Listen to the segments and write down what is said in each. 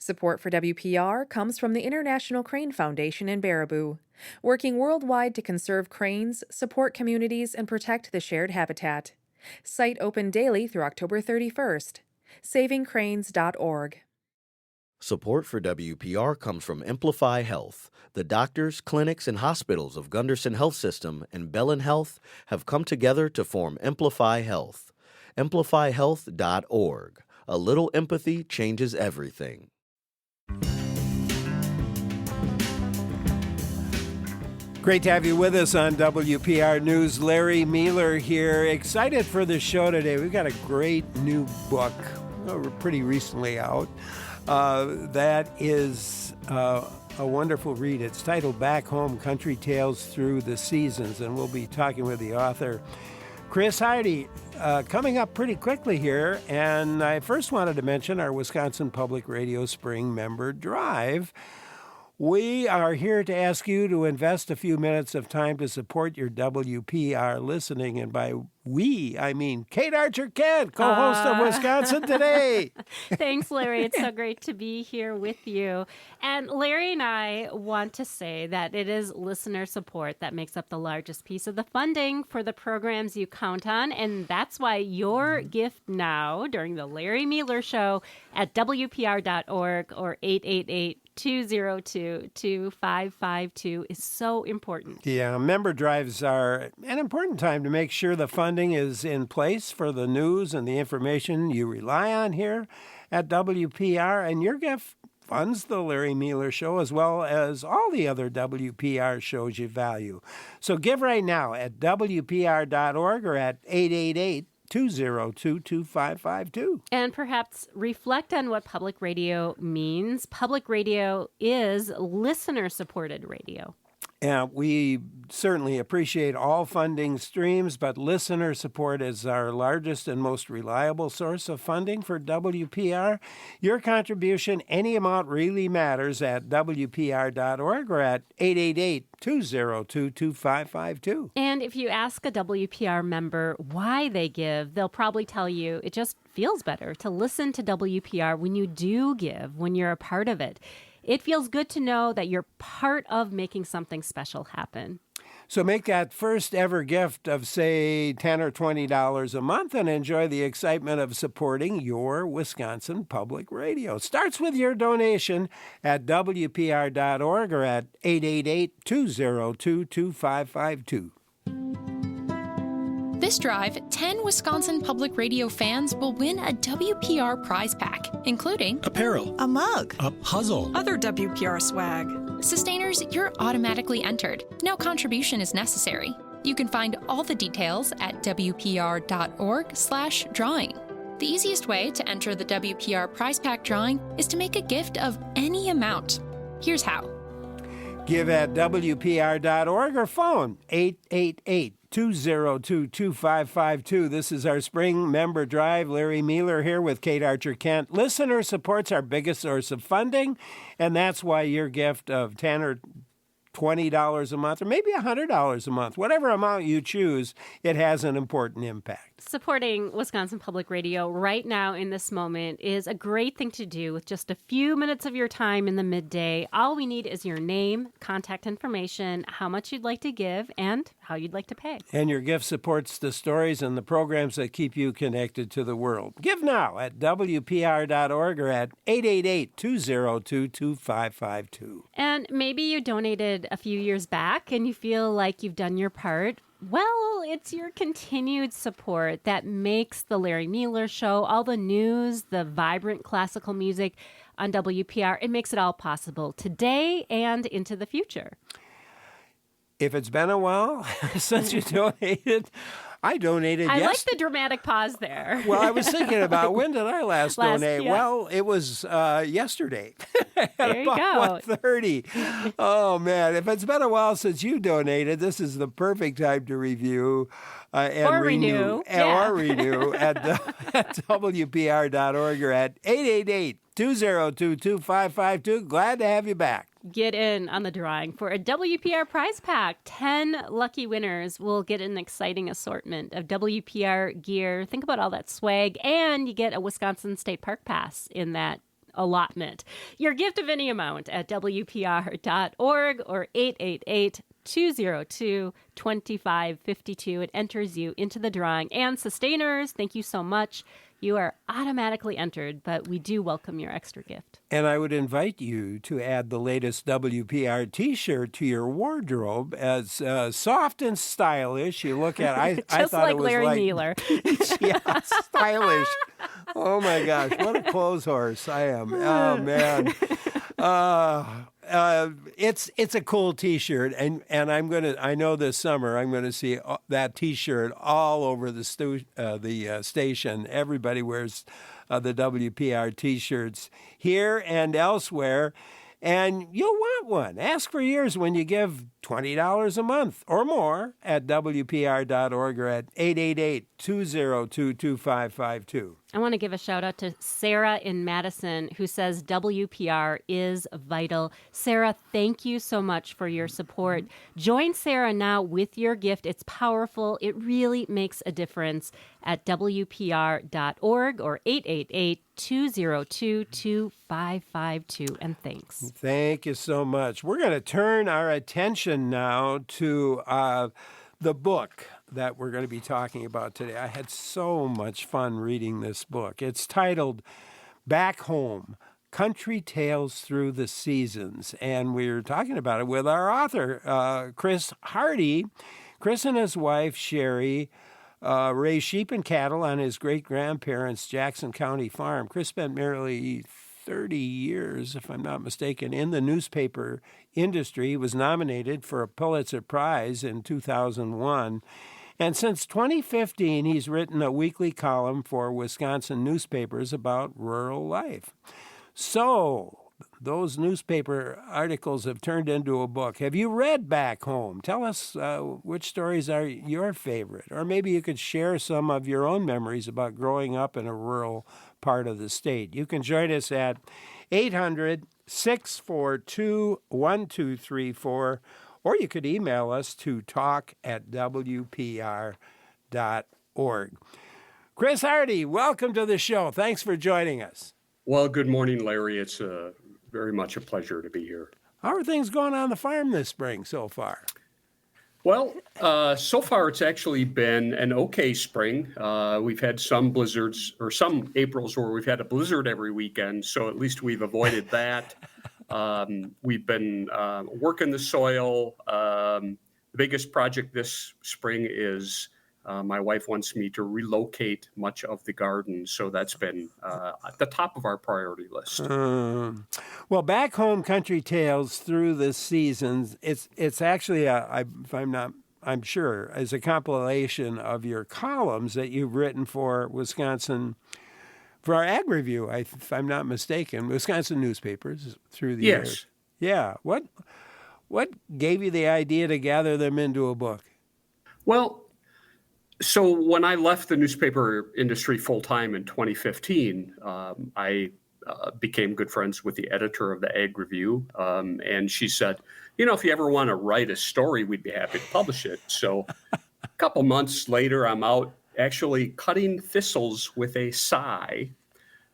Support for WPR comes from the International Crane Foundation in Baraboo, working worldwide to conserve cranes, support communities, and protect the shared habitat. Site open daily through October 31st. SavingCranes.org. Support for WPR comes from Amplify Health. The doctors, clinics, and hospitals of Gunderson Health System and Bellin Health have come together to form Amplify Health. AmplifyHealth.org. A little empathy changes everything. Great to have you with us on WPR News. Larry Mealer here. Excited for the show today. We've got a great new book, pretty recently out, that is a wonderful read. It's titled Back Home, Country Tales Through the Seasons, and we'll be talking with the author, Chris Hardie, coming up pretty quickly here. And I first wanted to mention our Wisconsin Public Radio Spring Member Drive. We are here to ask you to invest a few minutes of time to support your WPR listening. And by we, I mean Kate Archer-Kent, co-host of Wisconsin Today. Thanks, Larry. It's so great to be here with you. And Larry and I want to say that it is listener support that makes up the largest piece of the funding for the programs you count on. And that's why your gift now during the Larry Mealer Show at WPR.org or 888-202-2552 is so important. Yeah, member drives are an important time to make sure the funding is in place for the news and the information you rely on here at WPR. And your gift funds the Larry Mealer Show as well as all the other WPR shows you value. So give right now at WPR.org or at 888-202-2552. And perhaps reflect on what public radio means. Public radio is listener-supported radio. Yeah, we certainly appreciate all funding streams, but listener support is our largest and most reliable source of funding for WPR. Your contribution, any amount, really matters at WPR.org or at 888-202-2552. And if you ask a WPR member why they give, they'll probably tell you it just feels better to listen to WPR when you do give, when you're a part of it. It feels good to know that you're part of making something special happen. So make that first ever gift of, say, $10 or $20 a month and enjoy the excitement of supporting your Wisconsin Public Radio. Starts with your donation at WPR.org or at 888-202-2552. This drive, 10 Wisconsin Public Radio fans will win a WPR prize pack, including apparel, a mug, a puzzle, other WPR swag. Sustainers, you're automatically entered. No contribution is necessary. You can find all the details at WPR.org/drawing. The easiest way to enter the WPR prize pack drawing is to make a gift of any amount. Here's how. Give at WPR.org or phone 888-202-2552. This is our spring member drive. Larry Mealer here with Kate Archer-Kent. Listener support's our biggest source of funding, and that's why your gift of $10 or $20 a month, or maybe $100 a month, whatever amount you choose, it has an important impact. Supporting Wisconsin Public Radio right now in this moment is a great thing to do with just a few minutes of your time in the midday. All we need is your name, contact information, how much you'd like to give, and how you'd like to pay. And your gift supports the stories and the programs that keep you connected to the world. Give now at WPR.org or at 888-202-2552. And maybe you donated a few years back and you feel like you've done your part. Well, it's your continued support that makes the Larry Mealer Show, all the news, the vibrant classical music on WPR, it makes it all possible today and into the future. If it's been a while since you donated, I donated I like the dramatic pause there. Well, I was thinking about when did I last donate? Yeah. Well, it was yesterday at there you about go. 1:30. Oh, man. If it's been a while since you donated, this is the perfect time to review and renew. Yeah. Or renew at WPR.org or at 888-202-2552. Glad to have you back. Get in on the drawing for a WPR prize pack. 10 lucky winners will get an exciting assortment of WPR gear. Think about all that swag, and you get a Wisconsin State Park pass in that allotment. Your gift of any amount at WPR.org or 888-202-2552. It enters you into the drawing. And sustainers, thank you so much. You are automatically entered, but we do welcome your extra gift. And I would invite you to add the latest WPR T-shirt to your wardrobe as soft and stylish. You look at I Just thought like it was Larry like Mueller. yeah, stylish. Oh my gosh, what a clothes horse I am. Oh man. It's a cool T-shirt, and I know this summer I'm gonna see that T-shirt all over the station. Everybody wears the WPR T-shirts here and elsewhere, and you'll want one. Ask for yours when you give $20 a month or more at WPR.org or at 888-202-2552. I want to give a shout out to Sarah in Madison, who says WPR is vital. Sarah, thank you so much for your support. Join Sarah now with your gift. It's powerful. It really makes a difference at WPR.org or 888-202-2552. And thanks. Thank you so much. We're going to turn our attention now to the book that we're going to be talking about today. I had so much fun reading this book. It's titled Back Home, Country Tales Through the Seasons. And we're talking about it with our author, Chris Hardie. Chris and his wife, Sherry, raised sheep and cattle on his great-grandparents' Jackson County farm. Chris spent nearly 30 years, if I'm not mistaken, in the newspaper industry. He was nominated for a Pulitzer Prize in 2001. And since 2015, he's written a weekly column for Wisconsin newspapers about rural life. So those newspaper articles have turned into a book. Have you read Back Home? Tell us which stories are your favorite. Or maybe you could share some of your own memories about growing up in a rural part of the state. You can join us at 800-642-1234, or you could email us to talk@WPR.org. Chris Hardie, welcome to the show. Thanks for joining us. Well, good morning, Larry. It's very much a pleasure to be here. How are things going on the farm this spring so far? Well, so far it's actually been an okay spring. We've had some blizzards or some Aprils where we've had a blizzard every weekend, so at least we've avoided that. We've been working the soil. The biggest project this spring is my wife wants me to relocate much of the garden, so that's been at the top of our priority list. Well, Back Home, Country Tales Through the Seasons, it's actually, I'm sure, is a compilation of your columns that you've written for Wisconsin, for our Ag Review, if I'm not mistaken, Wisconsin newspapers through the years. Yeah. What gave you the idea to gather them into a book? Well, so when I left the newspaper industry full-time in 2015, I became good friends with the editor of the Ag Review, and she said, if you ever want to write a story, we'd be happy to publish it. So a couple months later, I'm out actually cutting thistles with a scythe,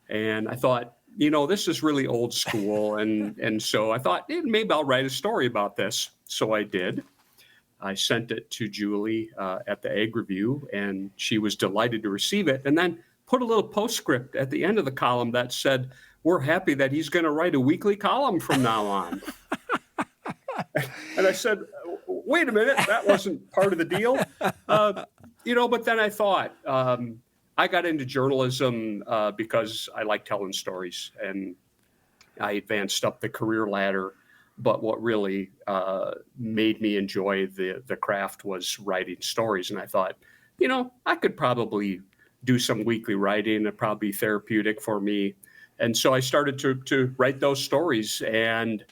and I thought, this is really old school, and so I thought maybe I'll write a story about this. So I did. I sent it to Julie at the Ag Review, and she was delighted to receive it, and then put a little postscript at the end of the column that said, "We're happy that he's going to write a weekly column from now on." And I said, wait a minute, that wasn't part of the deal. But then I thought, I got into journalism because I like telling stories, and I advanced up the career ladder. But what really made me enjoy the craft was writing stories. And I thought, I could probably do some weekly writing. It'd probably be therapeutic for me. And so I started to write those stories and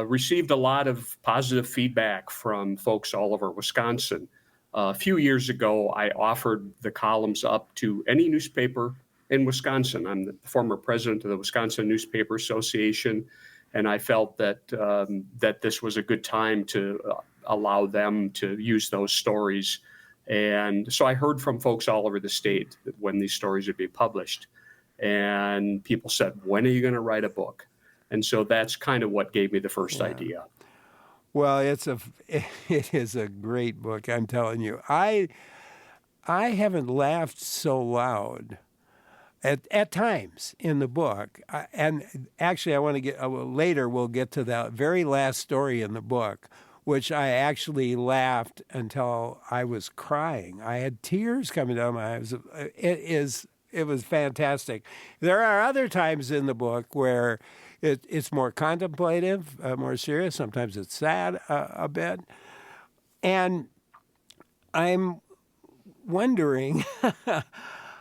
received a lot of positive feedback from folks all over Wisconsin. A few years ago, I offered the columns up to any newspaper in Wisconsin. I'm the former president of the Wisconsin Newspaper Association, and I felt that that this was a good time to allow them to use those stories. And so I heard from folks all over the state that when these stories would be published. And people said, when are you going to write a book? And so that's kind of what gave me the first idea. Well, it is a great book, I'm telling you. I haven't laughed so loud at times in the book. And actually, I want to get later, we'll get to the very last story in the book, which I actually laughed until I was crying. I had tears coming down my eyes. It was fantastic. There are other times in the book where it's more contemplative, more serious. Sometimes it's sad a bit. And I'm wondering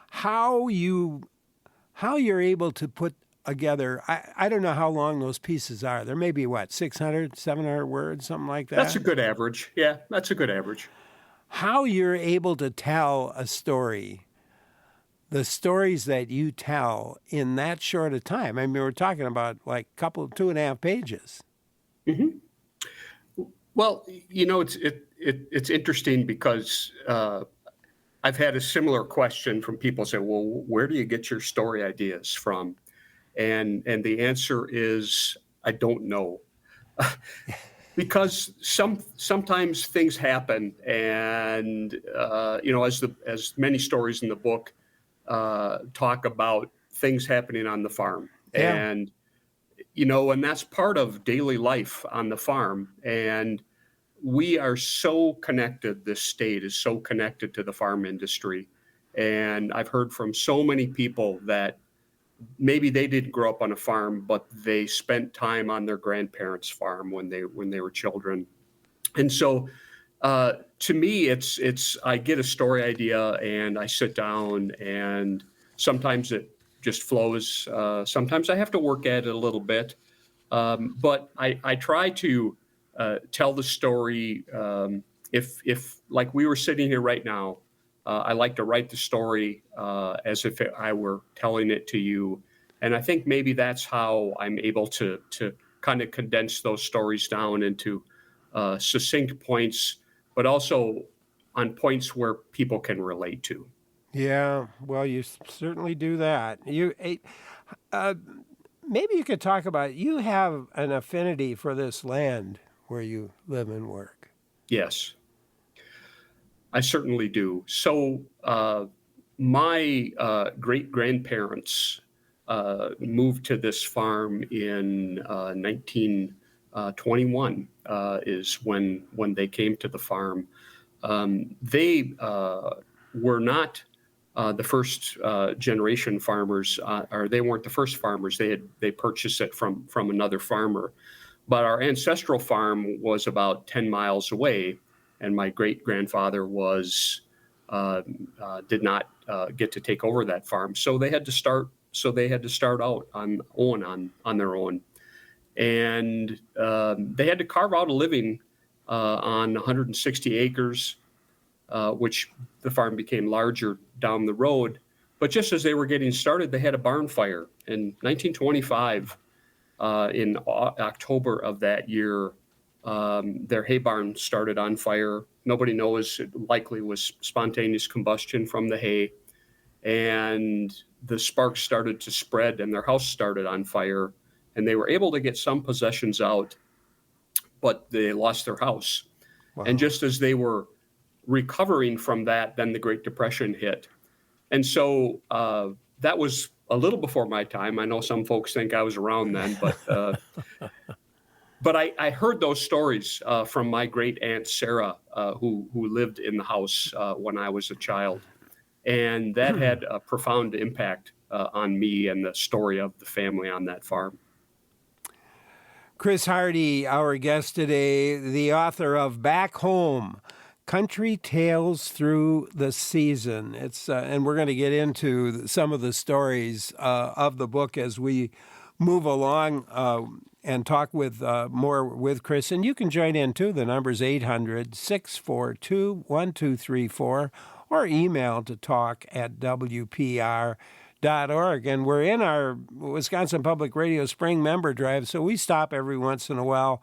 how you're able to put together. I don't know how long those pieces are. There may be, 600, 700 words, something like that? That's a good average. Yeah, that's a good average. How you're able to tell a story, the stories that you tell in that short a time. I mean, we're talking about 2.5 pages. Mm-hmm. Well, it's interesting because I've had a similar question from people say, well, where do you get your story ideas from? And the answer is, I don't know. Because sometimes things happen, and as many stories in the book talk about things happening on the farm, and that's part of daily life on the farm. And we are so connected. This state is so connected to the farm industry, and I've heard from so many people that maybe they didn't grow up on a farm, but they spent time on their grandparents' farm when they were children. And so to me, it's I get a story idea and I sit down, and sometimes it just flows. Sometimes I have to work at it a little bit. But I try to tell the story. If like we were sitting here right now, I like to write the story as if I were telling it to you. And I think maybe that's how I'm able to kind of condense those stories down into succinct points, but also on points where people can relate to. Yeah, well, you certainly do that. Maybe you could talk about, you have an affinity for this land where you live and work. Yes. I certainly do. So my great-grandparents moved to this farm in 1921 is when they came to the farm. They were not the first generation farmers, or they weren't the first farmers. They purchased it from another farmer. But our ancestral farm was about 10 miles away. And my great-grandfather did not get to take over that farm, so they had to start out on their own, and they had to carve out a living on 160 acres, which the farm became larger down the road. But just as they were getting started, they had a barn fire in 1925. In October of that year. Their hay barn started on fire. Nobody knows. It likely was spontaneous combustion from the hay. And the sparks started to spread, and their house started on fire. And they were able to get some possessions out, but they lost their house. Wow. And just as they were recovering from that, then the Great Depression hit. And so that was a little before my time. I know some folks think I was around then, but... But I heard those stories from my great aunt Sarah, who lived in the house when I was a child, and that had a profound impact on me and the story of the family on that farm. Chris Hardie, our guest today, the author of Back Home: Country Tales Through the Season. It's and we're going to get into some of the stories of the book as we move along. And talk with more with Chris. And you can join in, too. The number's 800-642-1234 or email to talk@wpr.org. And we're in our Wisconsin Public Radio Spring Member Drive, so we stop every once in a while.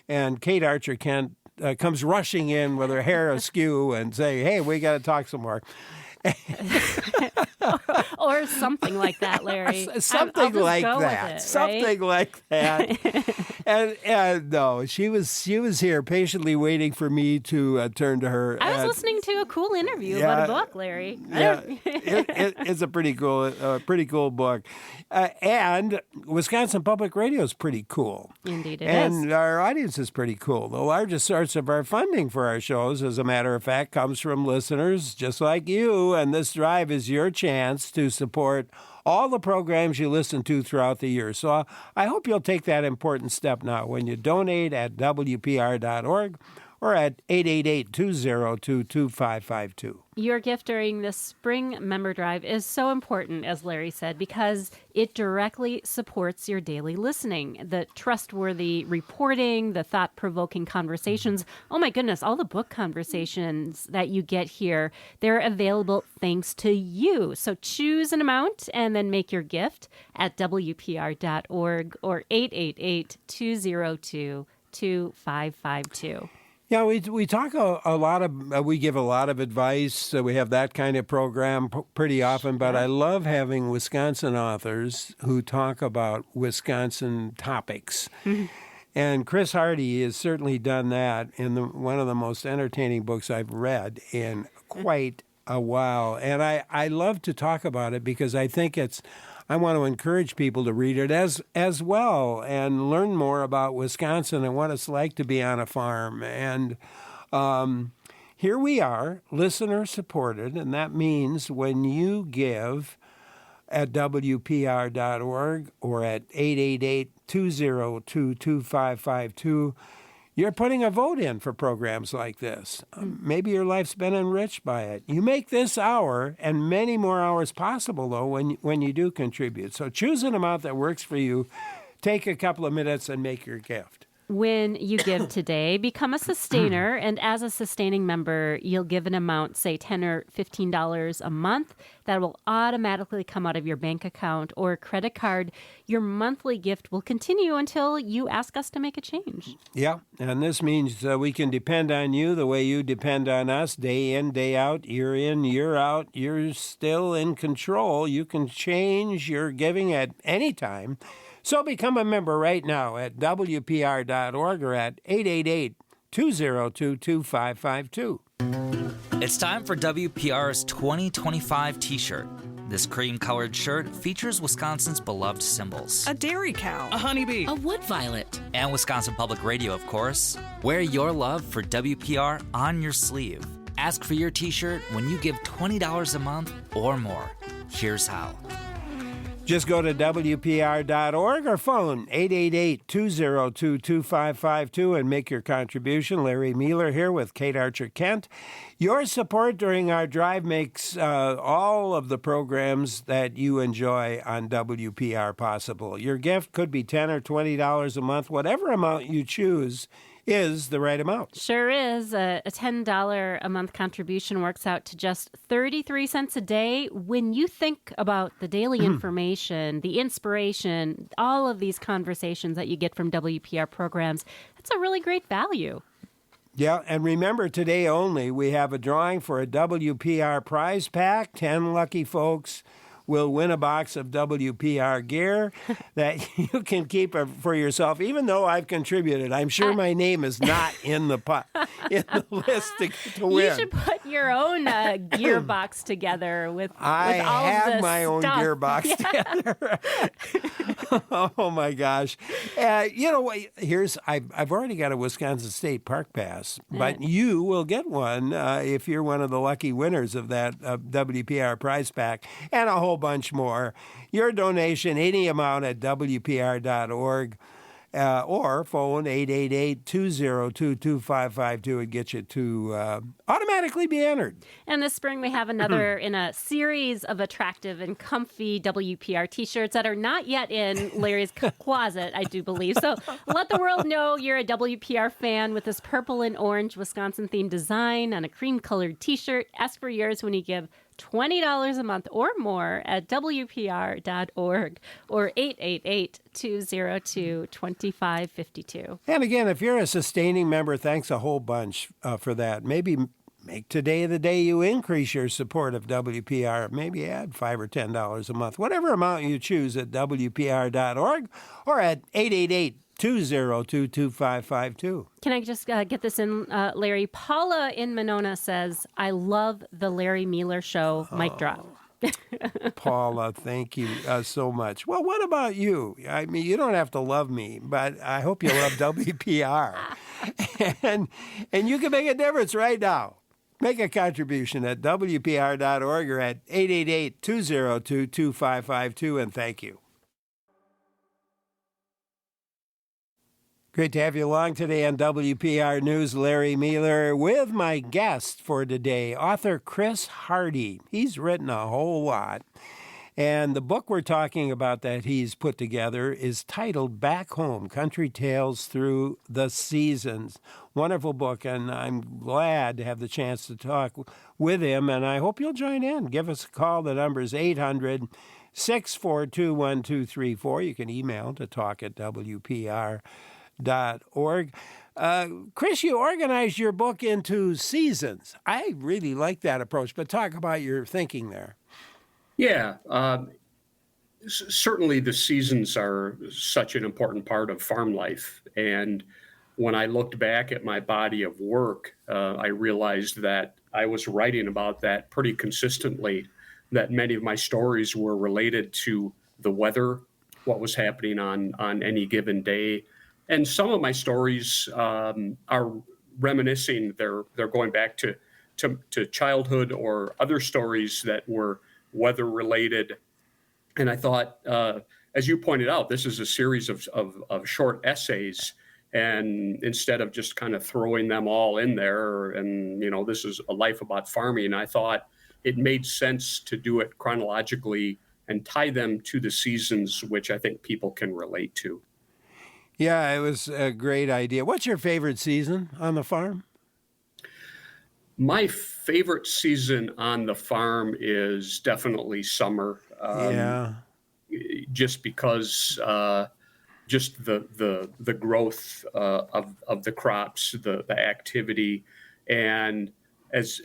And Kate Archer comes rushing in with her hair askew and say, hey, we got to talk some more. Or something like that, Larry. Something I'll just like go with that. it, Something right? like that. and no, she was here patiently waiting for me to turn to her. I was listening to a cool interview Yeah, about a book, Larry. Yeah, it's a pretty cool book, and Wisconsin Public Radio is pretty cool. Indeed, it and is. our audience is pretty cool. The largest source of our funding for our shows, as a matter of fact, comes from listeners just like you. And this drive is your chance to support all the programs you listen to throughout the year. So I hope you'll take that important step now when you donate at WPR.org or at 888-202-2552. Your gift during this spring member drive is so important, as Larry said, because it directly supports your daily listening. The trustworthy reporting, the thought-provoking conversations. Oh my goodness, all the book conversations that you get here, they're available thanks to you. So choose an amount and then make your gift at WPR.org or 888-202-2552. Yeah, we talk a lot of, we give a lot of advice. So we have that kind of program pretty often. But I love having Wisconsin authors who talk about Wisconsin topics. Mm-hmm. And Chris Hardie has certainly done that in one of the most entertaining books I've read in quite a while. And I love to talk about it because I think I want to encourage people to read it as well and learn more about Wisconsin and what it's like to be on a farm. And here we are, listener supported, and that means when you give at WPR.org or at 888-202-2552, you're putting a vote in for programs like this. Maybe your life's been enriched by it. You make this hour and many more hours possible, though, when you do contribute. So choose an amount that works for you. Take a couple of minutes and make your gift. When you give today, become a sustainer, and as a sustaining member, you'll give an amount, say $10 or $15 a month, that will automatically come out of your bank account or credit card. Your monthly gift will continue until you ask us to make a change. Yeah, and this means we can depend on you the way you depend on us, day in, day out, year in, year out. You're still in control. You can change your giving at any time. So become a member right now at WPR.org or at 888-202-2552. It's time for WPR's 2025 t-shirt. This cream-colored shirt features Wisconsin's beloved symbols. A dairy cow. A honeybee. A wood violet. And Wisconsin Public Radio, of course. Wear your love for WPR on your sleeve. Ask for your t-shirt when you give $20 a month or more. Here's how. Just go to WPR.org or phone 888-202-2552 and make your contribution. Larry Mealer here with Kate Archer-Kent. Your support during our drive makes all of the programs that you enjoy on WPR possible. Your gift could be $10 or $20 a month. Whatever amount you choose is the right amount. Sure is. A $10 a month contribution works out to just 33 cents a day. When you think about the daily information, the inspiration, all of these conversations that you get from WPR programs, that's a really great value. Yeah, and remember, today only, we have a drawing for a WPR prize pack. 10 lucky folks will win a box of WPR gear that you can keep for yourself, even though I've contributed. I'm sure my name is not in the list to win. You should put your own gear box together with all of this I have my own stuff. gear box together. Oh, my gosh. You know what? I've already got a Wisconsin State Park Pass, but you will get one if you're one of the lucky winners of that WPR prize pack and a whole bunch more. Your donation, any amount at WPR.org or phone 888-202-2552 would get you to automatically be entered. And this spring, we have another in a series of attractive and comfy WPR t-shirts that are not yet in Larry's closet, I do believe. So let the world know you're a WPR fan with this purple and orange Wisconsin-themed design on a cream-colored t-shirt. Ask for yours when you give $20 a month or more at WPR.org or 888-202-2552. And again, if you're a sustaining member, thanks a whole bunch for that. Maybe Make today the day you increase your support of WPR. Maybe add $5 or $10 a month, whatever amount you choose at WPR.org or at 888-202-2552. Can I just get this in, Larry? Paula in Monona says, I love the Larry Mealer Show. Mic drop. Paula, thank you so much. Well, what about you? I mean, you don't have to love me, but I hope you love WPR. and you can make a difference right now. Make a contribution at WPR.org or at 888-202-2552, and thank you. Great to have you along today on WPR News. Larry Mealer with my guest for today, author Chris Hardie. He's written a whole lot. And the book we're talking about that he's put together is titled Back Home, Country Tales Through the Seasons. Wonderful book, and I'm glad to have the chance to talk with him, and I hope you'll join in. Give us a call. The number is 800-642-1234. You can email to talk@WPR.org. Chris, you organized your book into seasons. I really like that approach, but talk about your thinking there. Yeah, certainly the seasons are such an important part of farm life. And when I looked back at my body of work, I realized that I was writing about that pretty consistently, that many of my stories were related to the weather, what was happening on any given day. And some of my stories are reminiscing. They're going back to childhood or other stories that were weather related. And I thought, as you pointed out, this is a series of short essays. And instead of just kind of throwing them all in there, and, this is a life about farming, I thought it made sense to do it chronologically and tie them to the seasons, which I think people can relate to. Yeah, it was a great idea. What's your favorite season on the farm? My favorite season on the farm is definitely summer. Just because just the growth of the crops, the activity, and as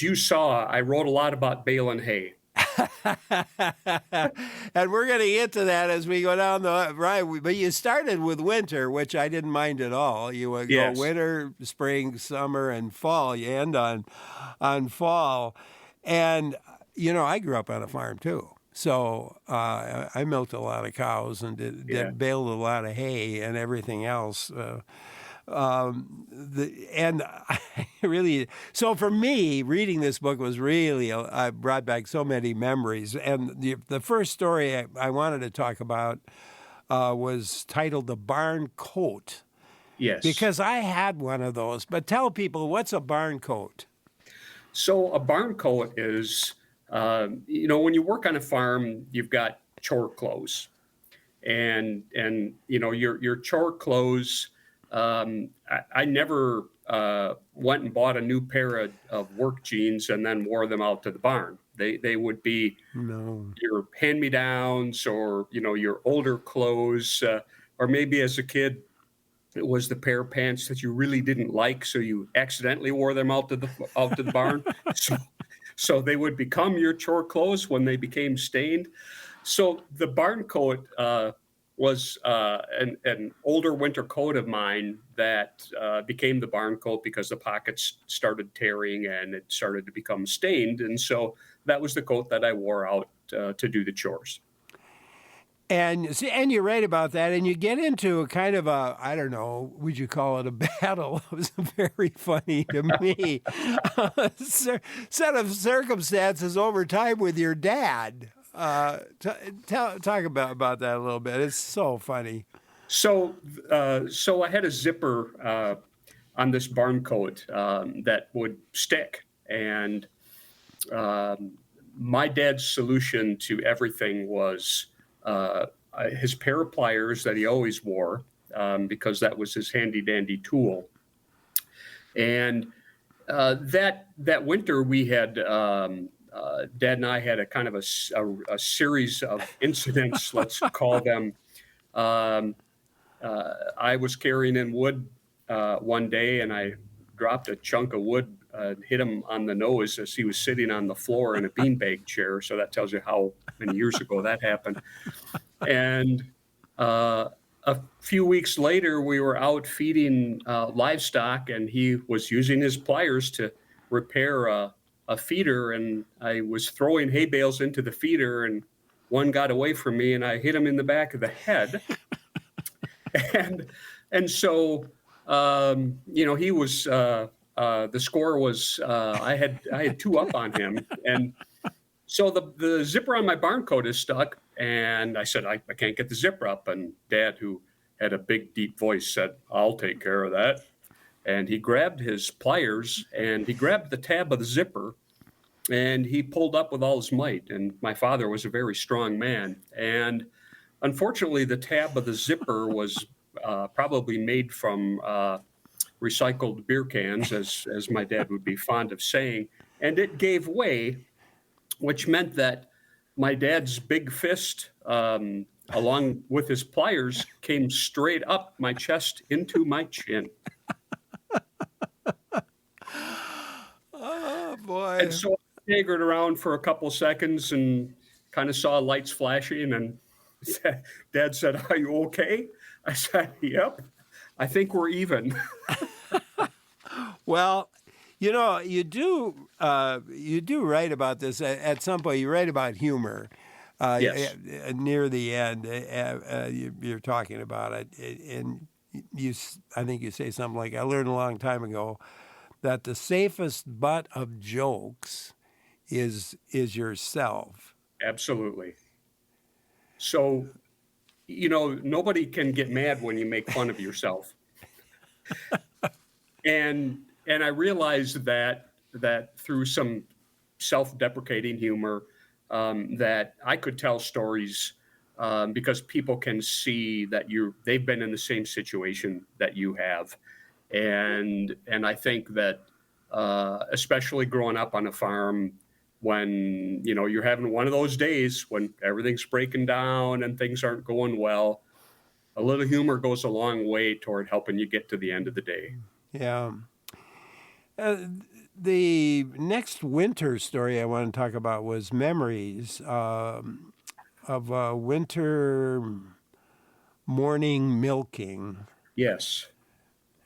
you saw, I wrote a lot about baling hay. And we're going to get to that as we go down the right. But you started with winter, which I didn't mind at all. You would go winter, spring, summer, and fall. You end on fall. And, I grew up on a farm too. So I milked a lot of cows and baled a lot of hay and everything else. So for me, reading this book was really, I brought back so many memories. And the first story I wanted to talk about was titled The Barn Coat. Yes. Because I had one of those. But tell people, what's a barn coat? So a barn coat is, when you work on a farm, you've got chore clothes. And your chore clothes, I never went and bought a new pair of work jeans and then wore them out to the barn. They would be your hand-me-downs or, your older clothes, or maybe as a kid, it was the pair of pants that you really didn't like, so you accidentally wore them out to the barn. So they would become your chore clothes when they became stained. So the barn coat was an older winter coat of mine that became the barn coat because the pockets started tearing and it started to become stained. And so that was the coat that I wore out to do the chores. And you write about that, and you get into a kind of a, I don't know, would you call it a battle? It was very funny to me. Set of circumstances over time with your dad. Talk about that a little bit. It's so funny. So I had a zipper on this barn coat that would stick, and my dad's solution to everything was his pair of pliers that he always wore because that was his handy dandy tool. And that winter we had. Dad and I had a kind of a series of incidents, let's call them. I was carrying in wood one day, and I dropped a chunk of wood hit him on the nose as he was sitting on the floor in a beanbag chair. So that tells you how many years ago that happened. And a few weeks later, we were out feeding livestock, and he was using his pliers to repair a feeder. And I was throwing hay bales into the feeder, and one got away from me, and I hit him in the back of the head. and so he was the score was I had 2 up on him, and so the zipper on my barn coat is stuck, and I said I can't get the zipper up, and Dad, who had a big deep voice, said, "I'll take care of that." And he grabbed his pliers and he grabbed the tab of the zipper, and he pulled up with all his might. And my father was a very strong man, and unfortunately the tab of the zipper was probably made from recycled beer cans, as my dad would be fond of saying, and it gave way, which meant that my dad's big fist, along with his pliers, came straight up my chest into my chin. Oh, boy. And so I staggered around for a couple seconds and kind of saw lights flashing, and Dad said, "Are you okay?" I said, "Yep, I think we're even." Well, you do write about this at some point. You write about humor. Yes. Near the end, you're talking about it, and I think you say something like, "I learned a long time ago that the safest butt of jokes is yourself." Absolutely. So, nobody can get mad when you make fun of yourself. And I realized that through some self-deprecating humor, that I could tell stories because people can see that they've been in the same situation that you have. And I think that especially growing up on a farm, when you're having one of those days when everything's breaking down and things aren't going well, a little humor goes a long way toward helping you get to the end of the day. Yeah. The next winter story I want to talk about was memories of winter morning milking. Yes.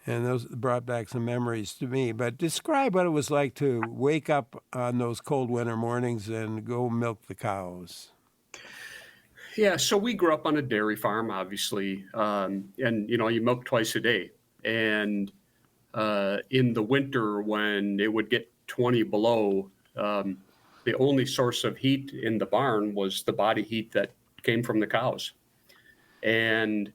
And those brought back some memories to me. But describe what it was like to wake up on those cold winter mornings and go milk the cows. Yeah, so we grew up on a dairy farm, obviously, and you milk twice a day. And in the winter, when it would get 20 below, the only source of heat in the barn was the body heat that came from the cows. And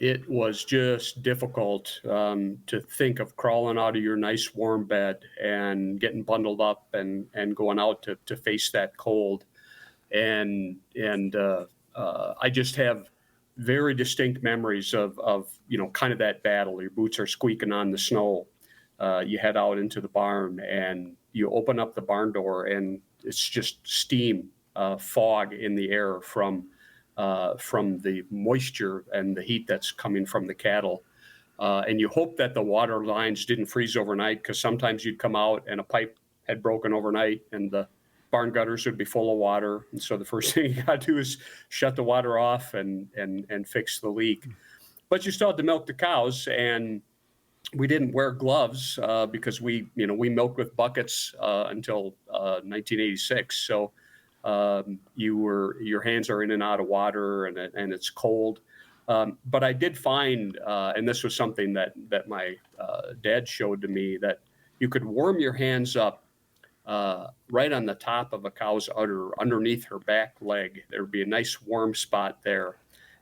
it was just difficult to think of crawling out of your nice warm bed and getting bundled up and going out to face that cold. And I just have very distinct memories of kind of that battle. Your boots are squeaking on the snow. You head out into the barn and you open up the barn door, and it's just steam, fog in the air from the moisture and the heat that's coming from the cattle. And you hope that the water lines didn't freeze overnight, because sometimes you'd come out and a pipe had broken overnight and the barn gutters would be full of water. And so the first thing you got to do is shut the water off and fix the leak. But you still had to milk the cows, and we didn't wear gloves because we milked with buckets until 1986. So your hands are in and out of water, and it's cold. But I did find, and this was something that my dad showed to me, that you could warm your hands up right on the top of a cow's udder, underneath her back leg. There would be a nice warm spot there,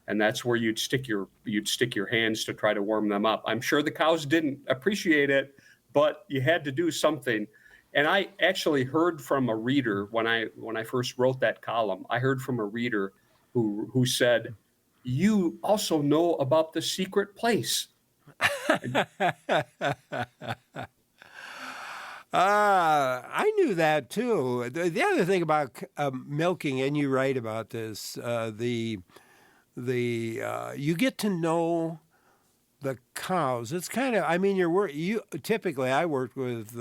and that's where you'd stick your hands to try to warm them up. I'm sure the cows didn't appreciate it, but you had to do something. And I actually heard from a reader when I first wrote that column. I heard from a reader who said, "You also know about the secret place." I knew that too. The other thing about milking, and you write about this, you get to know the cows. It's kind of, I mean, typically I worked with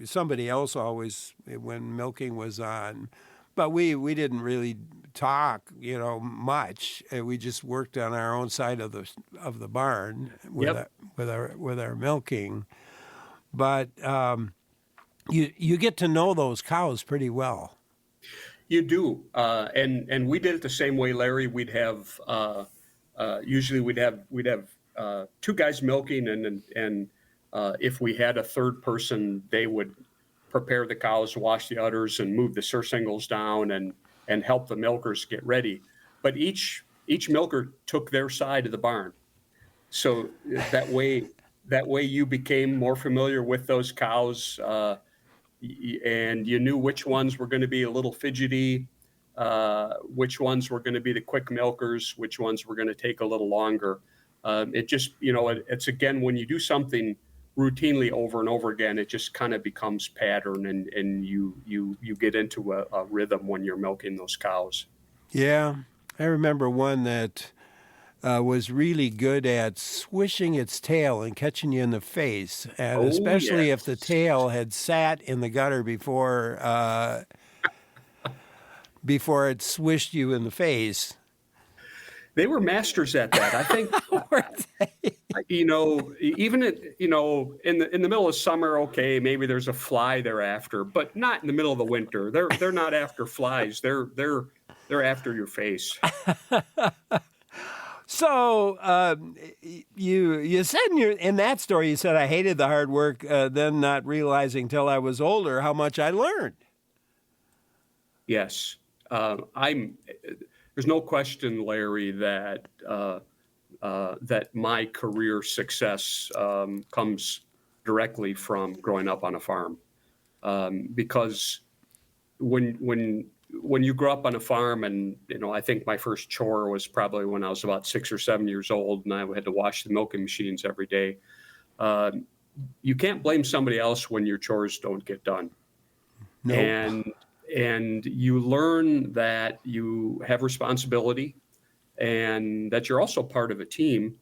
somebody else always when milking was on, but we didn't really talk, much. We just worked on our own side of the barn with our milking. But you get to know those cows pretty well. You do, and we did it the same way, Larry. We'd have usually we'd have two guys milking, and if we had a third person, they would prepare the cows, wash the udders, and move the surcingles down, and help the milkers get ready. But each milker took their side of the barn, so that way you became more familiar with those cows. And you knew which ones were going to be a little fidgety, which ones were going to be the quick milkers, which ones were going to take a little longer. It just, it's again, when you do something routinely over and over again, it just kind of becomes pattern, and you get into a rhythm when you're milking those cows. Yeah, I remember one that was really good at swishing its tail and catching you in the face, and especially if the tail had sat in the gutter before it swished you in the face. They were masters at that. I think, even in the middle of summer, okay, maybe there's a fly they're after, but not in the middle of the winter. They're not after flies. They're after your face. So you said in that story, you said, I hated the hard work, then not realizing till I was older how much I learned. Yes. There's no question, Larry, that my career success comes directly from growing up on a farm. Because when you grow up on a farm, and I think my first chore was probably when I was about 6 or 7 years old, and I had to wash the milking machines every day. You can't blame somebody else when your chores don't get done. Nope. And you learn that you have responsibility, and that you're also part of a team,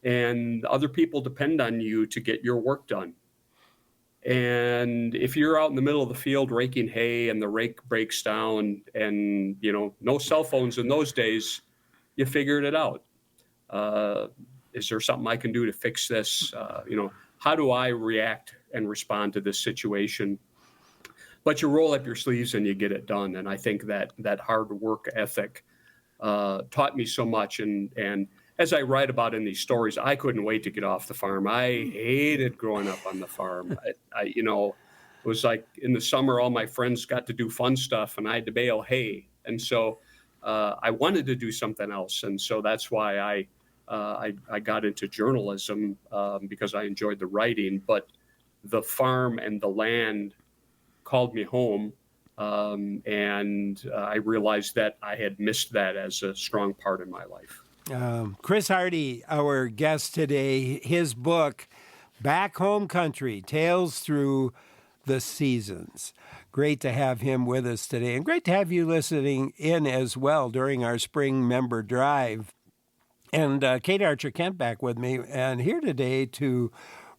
and other people depend on you to get your work done. And if you're out in the middle of the field raking hay and the rake breaks down, and no cell phones in those days, you figured it out. Is there something I can do to fix this? How do I react and respond to this situation? But you roll up your sleeves and you get it done. And I think that hard work ethic taught me so much. And as I write about in these stories, I couldn't wait to get off the farm. I hated growing up on the farm. It was like in the summer, all my friends got to do fun stuff, and I had to bale hay. And so I wanted to do something else. And so that's why I got into journalism, because I enjoyed the writing. But the farm and the land called me home, and I realized that I had missed that as a strong part in my life. Chris Hardie, our guest today, his book, Back Home Country, Tales Through the Seasons. Great to have him with us today, and great to have you listening in as well during our spring member drive. And Kate Archer-Kent back with me, and here today to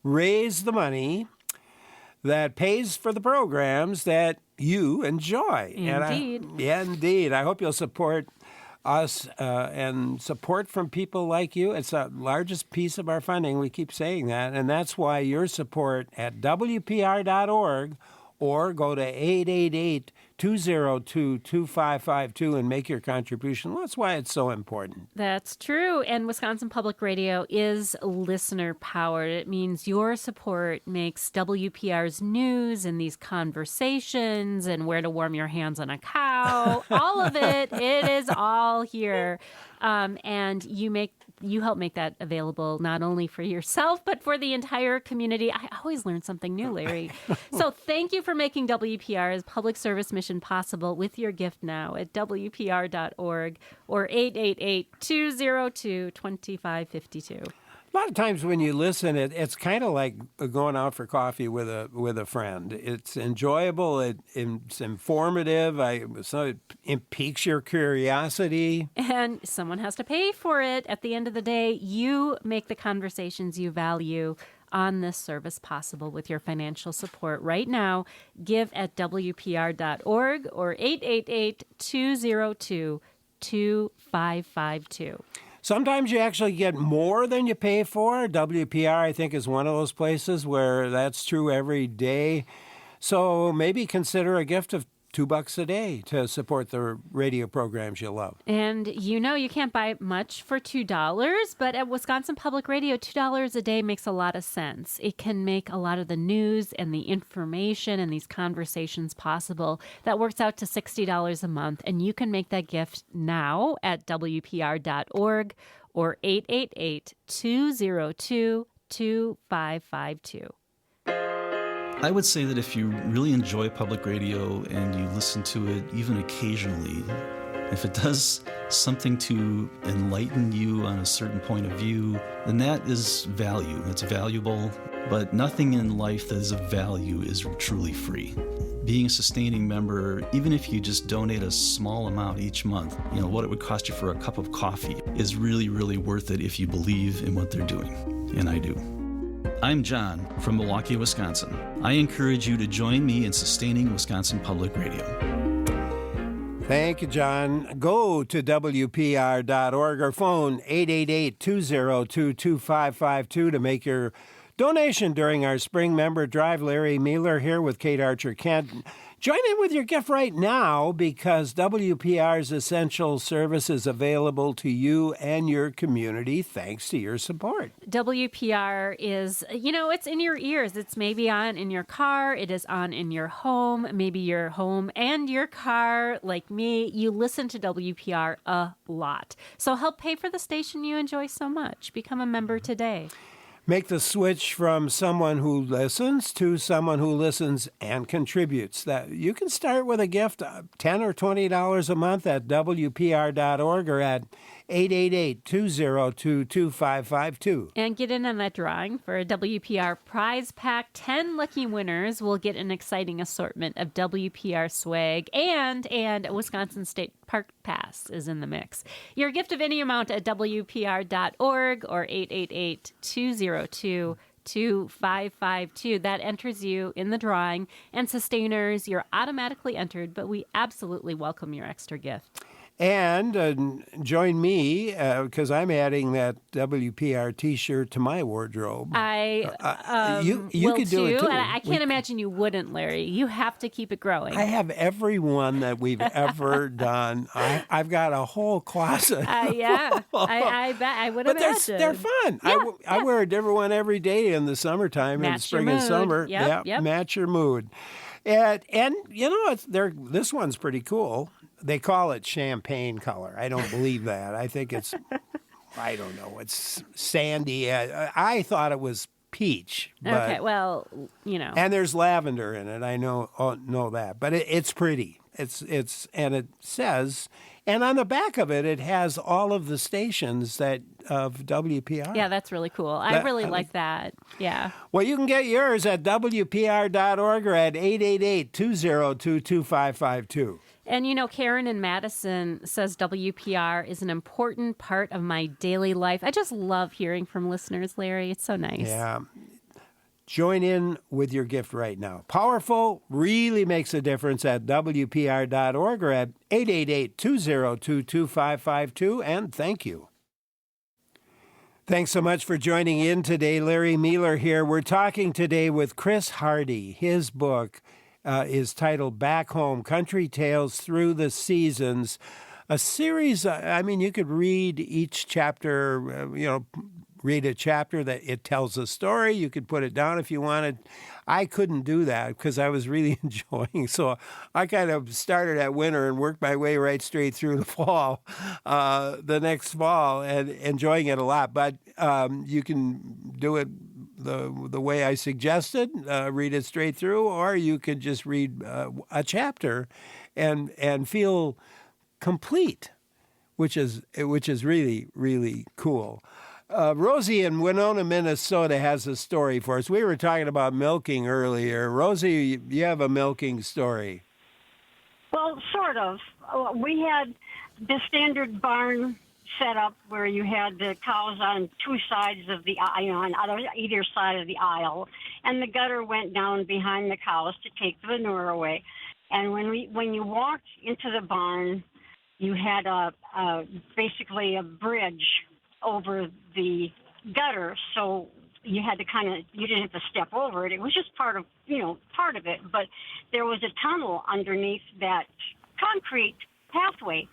raise the money that pays for the programs that you enjoy. Indeed. Indeed. I hope you'll support us and support from people like you. It's the largest piece of our funding. We keep saying that. And that's why your support at WPR.org, or go to 888-202-2552 and make your contribution. That's why it's so important. That's true. And Wisconsin Public Radio is listener-powered. It means your support makes WPR's news and these conversations and where to warm your hands on a cow, all of it, it is all here. And you help make that available not only for yourself, but for the entire community. I always learn something new, Larry. So thank you for making WPR's public service mission possible with your gift now at WPR.org or 888-202-2552. A lot of times when you listen, it's kind of like going out for coffee with a friend. It's enjoyable. It's informative. So it piques your curiosity. And someone has to pay for it. At the end of the day, you make the conversations you value on this service possible with your financial support. Right now, give at WPR.org or 888-202-2552. Sometimes you actually get more than you pay for. WPR, I think, is one of those places where that's true every day. So maybe consider a gift of $2 a day to support the radio programs you love. And you can't buy much for $2, but at Wisconsin Public Radio, $2 a day makes a lot of sense. It can make a lot of the news and the information and these conversations possible. That works out to $60 a month, and you can make that gift now at WPR.org or 888-202-2552. I would say that if you really enjoy public radio and you listen to it even occasionally, if it does something to enlighten you on a certain point of view, then that is value. It's valuable, but nothing in life that is of value is truly free. Being a sustaining member, even if you just donate a small amount each month, what it would cost you for a cup of coffee is really, really worth it if you believe in what they're doing. And I do. I'm John from Milwaukee, Wisconsin. I encourage you to join me in sustaining Wisconsin Public Radio. Thank you, John. Go to WPR.org or phone 888-202-2552 to make your donation during our spring member drive. Larry Mealer here with Kate Archer-Kent. Join in with your gift right now because WPR's essential service is available to you and your community thanks to your support. WPR is, it's in your ears. It's maybe on in your car. It is on in your home. Maybe your home and your car, like me, you listen to WPR a lot. So help pay for the station you enjoy so much. Become a member today. Make the switch from someone who listens to someone who listens and contributes. That you can start with a gift, $10 or $20 a month at WPR.org or at 888-202-2552. And get in on that drawing for a WPR prize pack. 10 lucky winners will get an exciting assortment of WPR swag, and a Wisconsin State Park Pass is in the mix. Your gift of any amount at WPR.org or 888-202-2552. That enters you in the drawing. And sustainers, you're automatically entered, but we absolutely welcome your extra gift. And join me, because I'm adding that WPR T-shirt to my wardrobe. You could do it too. And I can't imagine you wouldn't, Larry. You have to keep it growing. I have every one that we've ever done. I've got a whole closet. Yeah, I bet. I would imagine. But they're fun. Yeah, I wear a different one every day in the summertime, match in spring your and mood. summer. Yep. Match your mood. And this one's pretty cool. They call it champagne color. I don't believe that. I think it's, I don't know, it's sandy. I thought it was peach. But, okay, well, And there's lavender in it. I know that. But it's pretty. And it says, and on the back of it has all of the stations of WPR. Yeah, that's really cool. I really like that. Yeah. Well, you can get yours at WPR.org or at 888-202-2552. And Karen in Madison says WPR is an important part of my daily life. I just love hearing from listeners, Larry. It's so nice. Yeah. Join in with your gift right now. Powerful, really makes a difference at WPR.org or at 888-202-2552. And thank you. Thanks so much for joining in today. Larry Mealer here. We're talking today with Chris Hardie. His book is titled Back Home, Country Tales Through the Seasons. A series, you could read each chapter, read a chapter that it tells a story. You could put it down if you wanted. I couldn't do that because I was really enjoying. So I kind of started at winter and worked my way right straight through the fall, the next fall, and enjoying it a lot. But you can do it the way I suggested, read it straight through, or you could just read a chapter and feel complete, which is really, really cool. Rosie in Winona, Minnesota has a story for us. We were talking about milking earlier. Rosie, you have a milking story. Well, sort of. We had the standard barn set up where you had the cows on two sides of the aisle, on either side of the aisle, and the gutter went down behind the cows to take the manure away. And when you walked into the barn, you had basically a bridge over the gutter, so you had to you didn't have to step over it. It was just part of it, but there was a tunnel underneath that concrete pathway.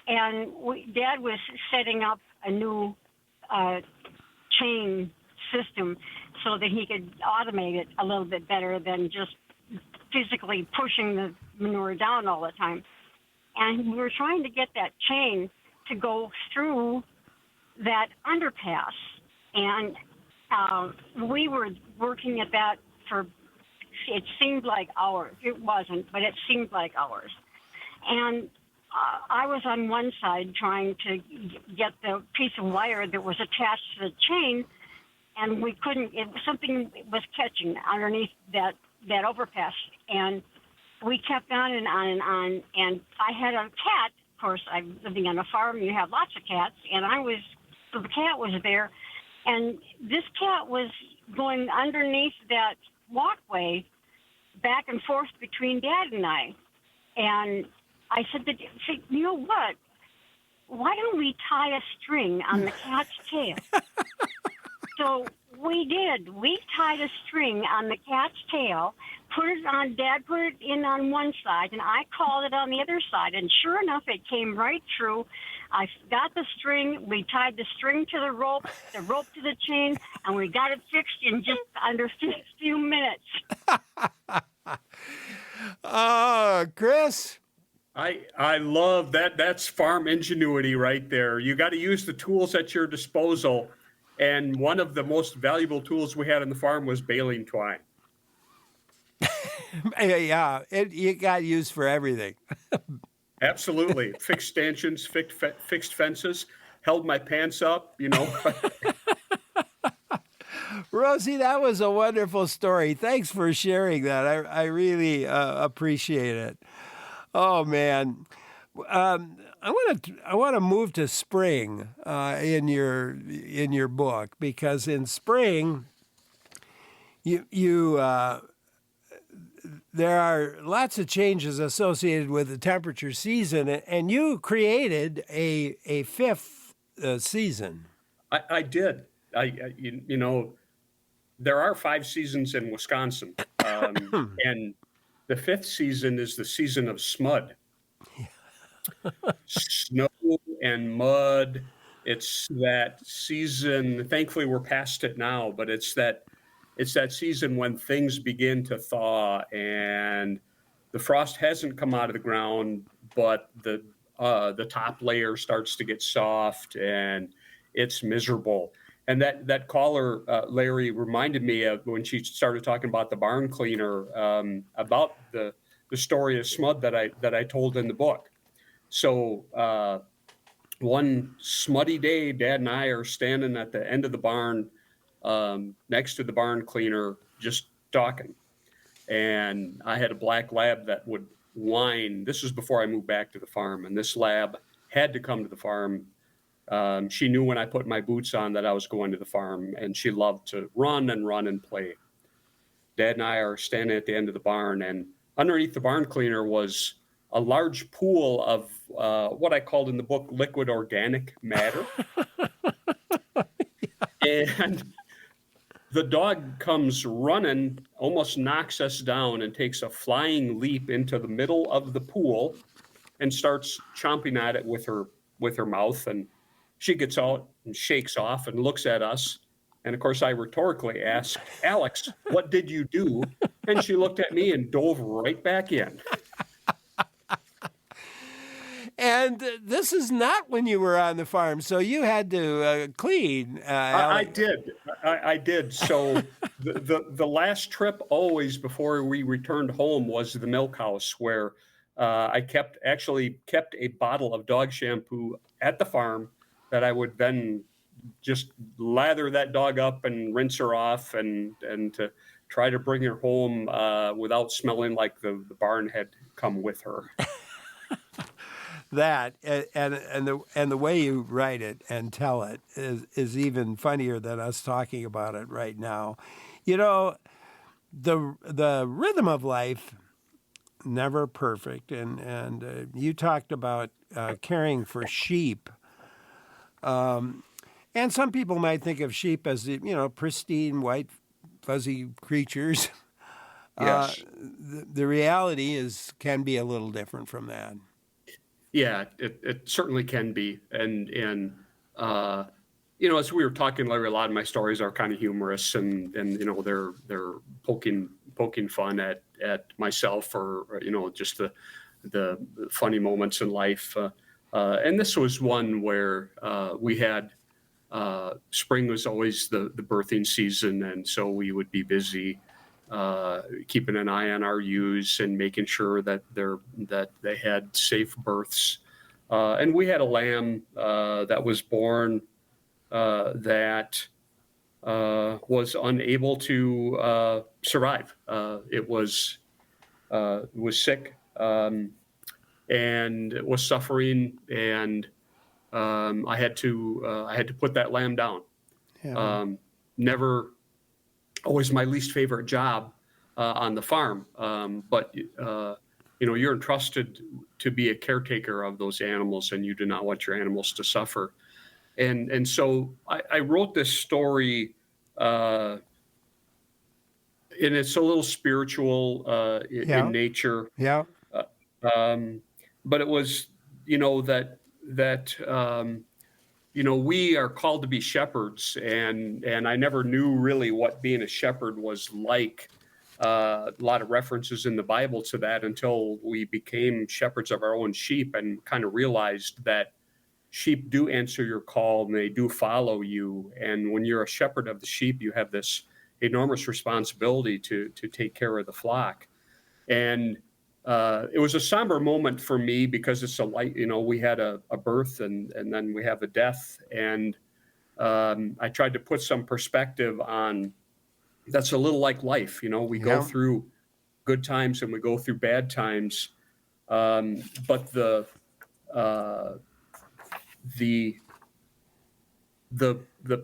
And Dad was setting up a new chain system so that he could automate it a little bit better than just physically pushing the manure down all the time. And we were trying to get that chain to go through that underpass. And we were working at that for, it seemed like hours. It wasn't, but it seemed like hours. And I was on one side trying to get the piece of wire that was attached to the chain, and we couldn't. Something was catching underneath that overpass, and we kept on and on and on. And I had a cat. Of course, I'm living on a farm. You have lots of cats, and the cat was there, and this cat was going underneath that walkway, back and forth between Dad and I, and I said, you know what? Why don't we tie a string on the cat's tail? So we did. We tied a string on the cat's tail, Dad put it in on one side, and I called it on the other side. And sure enough, it came right through. I got the string. We tied the string to the rope to the chain, and we got it fixed in just under a few minutes. Chris? I love that. That's farm ingenuity right there. You got to use the tools at your disposal. And one of the most valuable tools we had on the farm was baling twine. Yeah, it got used for everything. Absolutely. Fixed stanchions, fixed fences, held my pants up, Rosie, that was a wonderful story. Thanks for sharing that. I really appreciate it. Oh man, I want to move to spring in your book, because in spring you there are lots of changes associated with the temperature season, and you created a fifth season. I did. There are 5 seasons in Wisconsin, and the 5th season is the season of smud. Snow and mud. It's that season. Thankfully, we're past it now, but it's that season when things begin to thaw and the frost hasn't come out of the ground, but the top layer starts to get soft and it's miserable. And that caller, Larry, reminded me of when she started talking about the barn cleaner, about the story of smud that I told in the book. So one smutty day, Dad and I are standing at the end of the barn, next to the barn cleaner, just talking. And I had a black lab that would whine. This was before I moved back to the farm, and this lab had to come to the farm. She knew when I put my boots on that I was going to the farm, and she loved to run and play. Dad and I are standing at the end of the barn, and underneath the barn cleaner was a large pool of what I called in the book liquid organic matter. And the dog comes running, almost knocks us down, and takes a flying leap into the middle of the pool and starts chomping at it with her mouth. And she gets out and shakes off and looks at us. And of course, I rhetorically asked, "Alex, what did you do?" And she looked at me and dove right back in. And this is not when you were on the farm, so you had to clean. I did. So the last trip always before we returned home was the milk house, where I kept a bottle of dog shampoo at the farm that I would then just lather that dog up and rinse her off, and to try to bring her home without smelling like the barn had come with her. That and the way you write it and tell it is even funnier than us talking about it right now. You know, the rhythm of life, never perfect, and you talked about caring for sheep. And some people might think of sheep as, pristine, white, fuzzy creatures. Yes. The reality can be a little different from that. Yeah, it certainly can be. And as we were talking, Larry, a lot of my stories are kind of humorous, and they're poking fun at myself, or just the funny moments in life. And this was one where we had spring was always the birthing season, and so we would be busy keeping an eye on our ewes and making sure that they had safe births. And we had a lamb that was born that was unable to survive. It was sick and was suffering, and I had to put that lamb down. Yeah. Never always my least favorite job on the farm, but you're entrusted to be a caretaker of those animals, and you do not want your animals to suffer. And so I wrote this story, and it's a little spiritual in nature. Yeah. But it was, that we are called to be shepherds, and I never knew really what being a shepherd was like. A lot of references in the Bible to that until we became shepherds of our own sheep and kind of realized that sheep do answer your call and they do follow you. And when you're a shepherd of the sheep, you have this enormous responsibility to take care of the flock. And it was a somber moment for me because it's a light, we had a birth and then we have a death. And I tried to put some perspective on that's a little like life. We go through good times and we go through bad times. But the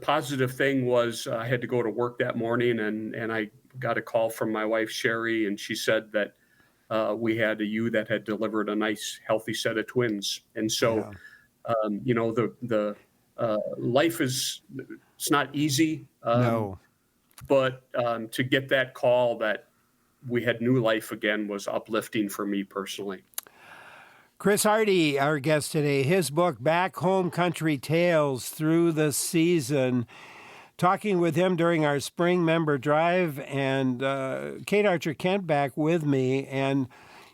positive thing was I had to go to work that morning, and I got a call from my wife, Sherry, and she said that we had a ewe that had delivered a nice, healthy set of twins. And so, the life it's not easy. No. But to get that call that we had new life again was uplifting for me personally. Chris Hardie, our guest today, his book, Back Home Country Tales Through the Season. Talking with him during our spring member drive, and Kate Archer Kent back with me. And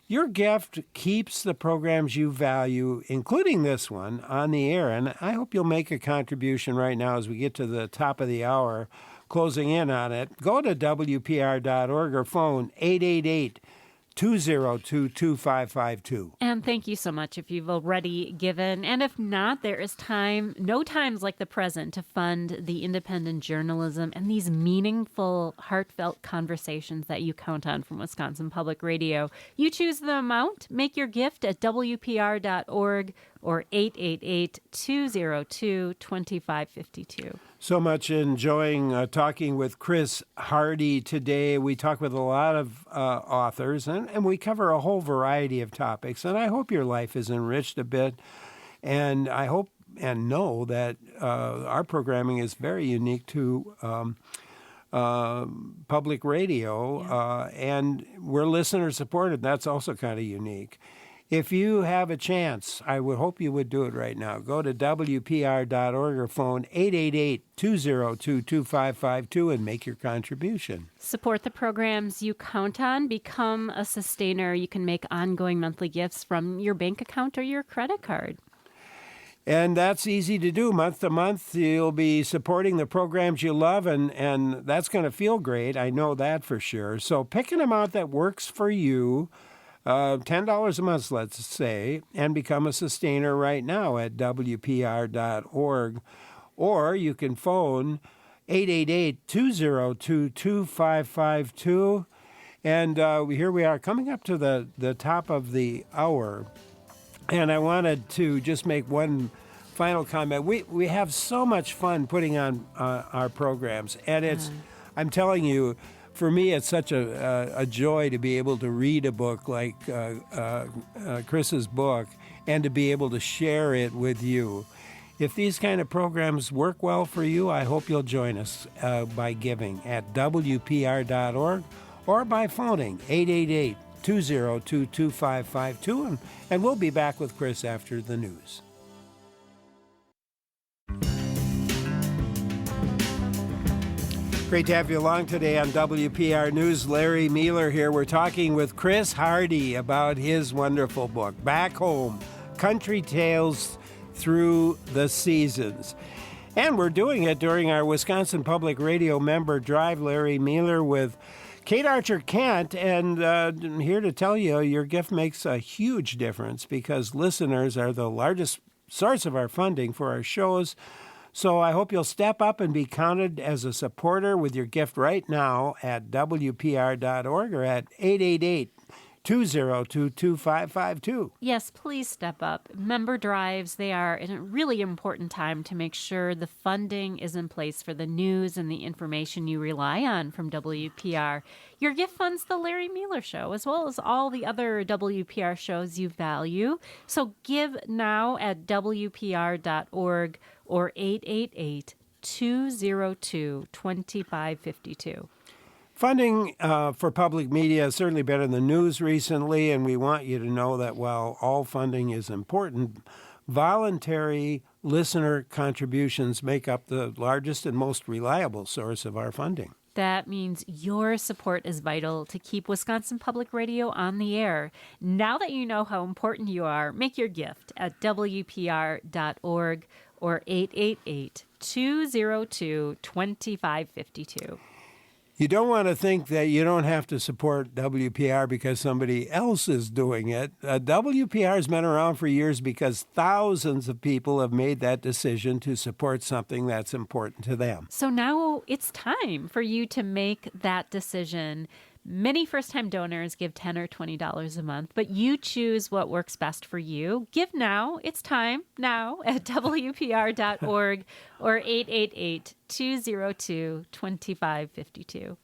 your gift keeps the programs you value, including this one, on the air. And I hope you'll make a contribution right now as we get to the top of the hour, closing in on it. Go to WPR.org or phone 888-202-2552. And thank you so much if you've already given. And if not, there is no times like the present to fund the independent journalism and these meaningful, heartfelt conversations that you count on from Wisconsin Public Radio. You choose the amount, make your gift at WPR.org or 888-202-2552. So much enjoying talking with Chris Hardie today. We talk with a lot of authors, and we cover a whole variety of topics. And I hope your life is enriched a bit. And I hope and know that our programming is very unique to public radio, and we're listener supported. That's also kind of unique. If you have a chance, I would hope you would do it right now. Go to WPR.org or phone 888-202-2552 and make your contribution. Support the programs you count on. Become a sustainer. You can make ongoing monthly gifts from your bank account or your credit card. And that's easy to do. Month to month, you'll be supporting the programs you love, and that's going to feel great. I know that for sure. So pick an amount that works for you. $10 a month, let's say, and become a sustainer right now at WPR.org or you can phone 888-202-2552. And here we are coming up to the top of the hour. And I wanted to just make one final comment. We have so much fun putting on our programs. And I'm telling you, for me, it's such a joy to be able to read a book like Chris's book and to be able to share it with you. If these kind of programs work well for you, I hope you'll join us by giving at WPR.org or by phoning 888-202-2552. And we'll be back with Chris after the news. Great to have you along today on WPR News. Larry Mealer here. We're talking with Chris Hardie about his wonderful book, Back Home, Country Tales Through the Seasons. And we're doing it during our Wisconsin Public Radio member drive. Larry Mealer with Kate Archer Kent, and I'm here to tell you your gift makes a huge difference because listeners are the largest source of our funding for our shows. So I hope you'll step up and be counted as a supporter with your gift right now at WPR.org or at 888-202-2552. Yes, please step up. Member drives, they are in a really important time to make sure the funding is in place for the news and the information you rely on from WPR. Your gift funds the Larry Mealer Show, as well as all the other WPR shows you value. So give now at WPR.org or 888-202-2552. Funding for public media has certainly been in the news recently, and we want you to know that while all funding is important, voluntary listener contributions make up the largest and most reliable source of our funding. That means your support is vital to keep Wisconsin Public Radio on the air. Now that you know how important you are, make your gift at WPR.org or 888-202-2552. You don't want to think that you don't have to support WPR because somebody else is doing it. WPR has been around for years because thousands of people have made that decision to support something that's important to them. So now it's time for you to make that decision. Many first-time donors give $10 or $20 a month, but you choose what works best for you. Give now. It's time now at WPR.org or 888-202-2552.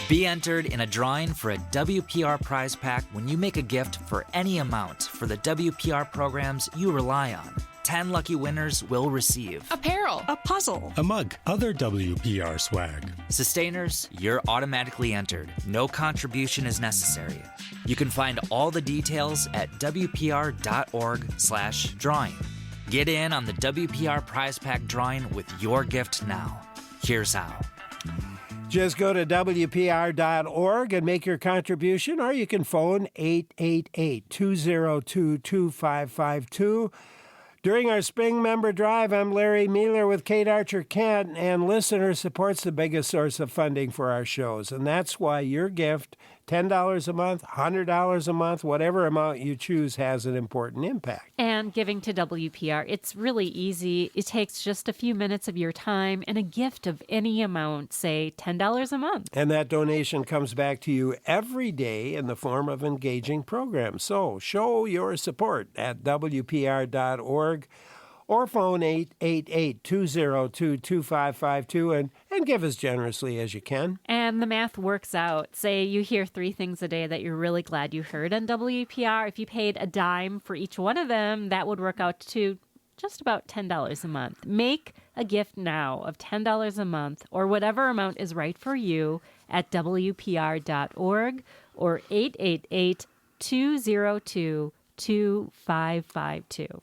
Be entered in a drawing for a WPR prize pack when you make a gift for any amount for the WPR programs you rely on. 10 lucky winners will receive Apparel, a puzzle, a mug, other WPR swag. Sustainers, you're automatically entered. No contribution is necessary. You can find all the details at WPR.org/drawing. Get in on the WPR prize pack drawing with your gift now. Here's how. Just go to WPR.org and make your contribution, or you can phone 888-202-2552. During our spring member drive, I'm Larry Mealer with Kate Archer Kent, and listener support's the biggest source of funding for our shows. And that's why your gift, $10 a month, $100 a month, whatever amount you choose, has an important impact. And giving to WPR, it's really easy. It takes just a few minutes of your time and a gift of any amount, say $10 a month. And that donation comes back to you every day in the form of engaging programs. So show your support at WPR.org or phone 888-202-2552 and give as generously as you can. And the math works out. Say you hear 3 things a day that you're really glad you heard on WPR. If you paid a dime for each one of them, that would work out to just about $10 a month. Make a gift now of $10 a month or whatever amount is right for you at WPR.org or 888-202-2552.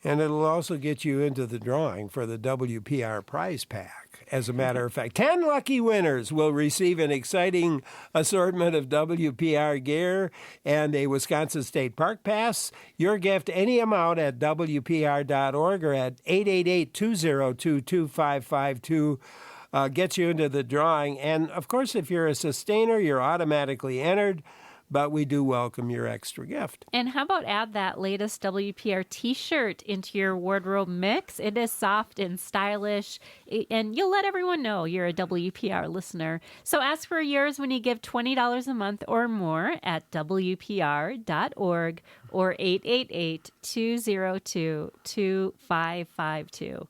And it'll also get you into the drawing for the WPR prize pack. As a matter of fact, 10 lucky winners will receive an exciting assortment of WPR gear and a Wisconsin State Park Pass. Your gift, any amount at WPR.org or at 888-202-2552 gets you into the drawing. And, of course, if you're a sustainer, you're automatically entered. but we do welcome your extra gift. And how about add that latest WPR t-shirt into your wardrobe mix? It is soft and stylish, and you'll let everyone know you're a WPR listener. So ask for yours when you give $20 a month or more at WPR.org or 888-202-2552.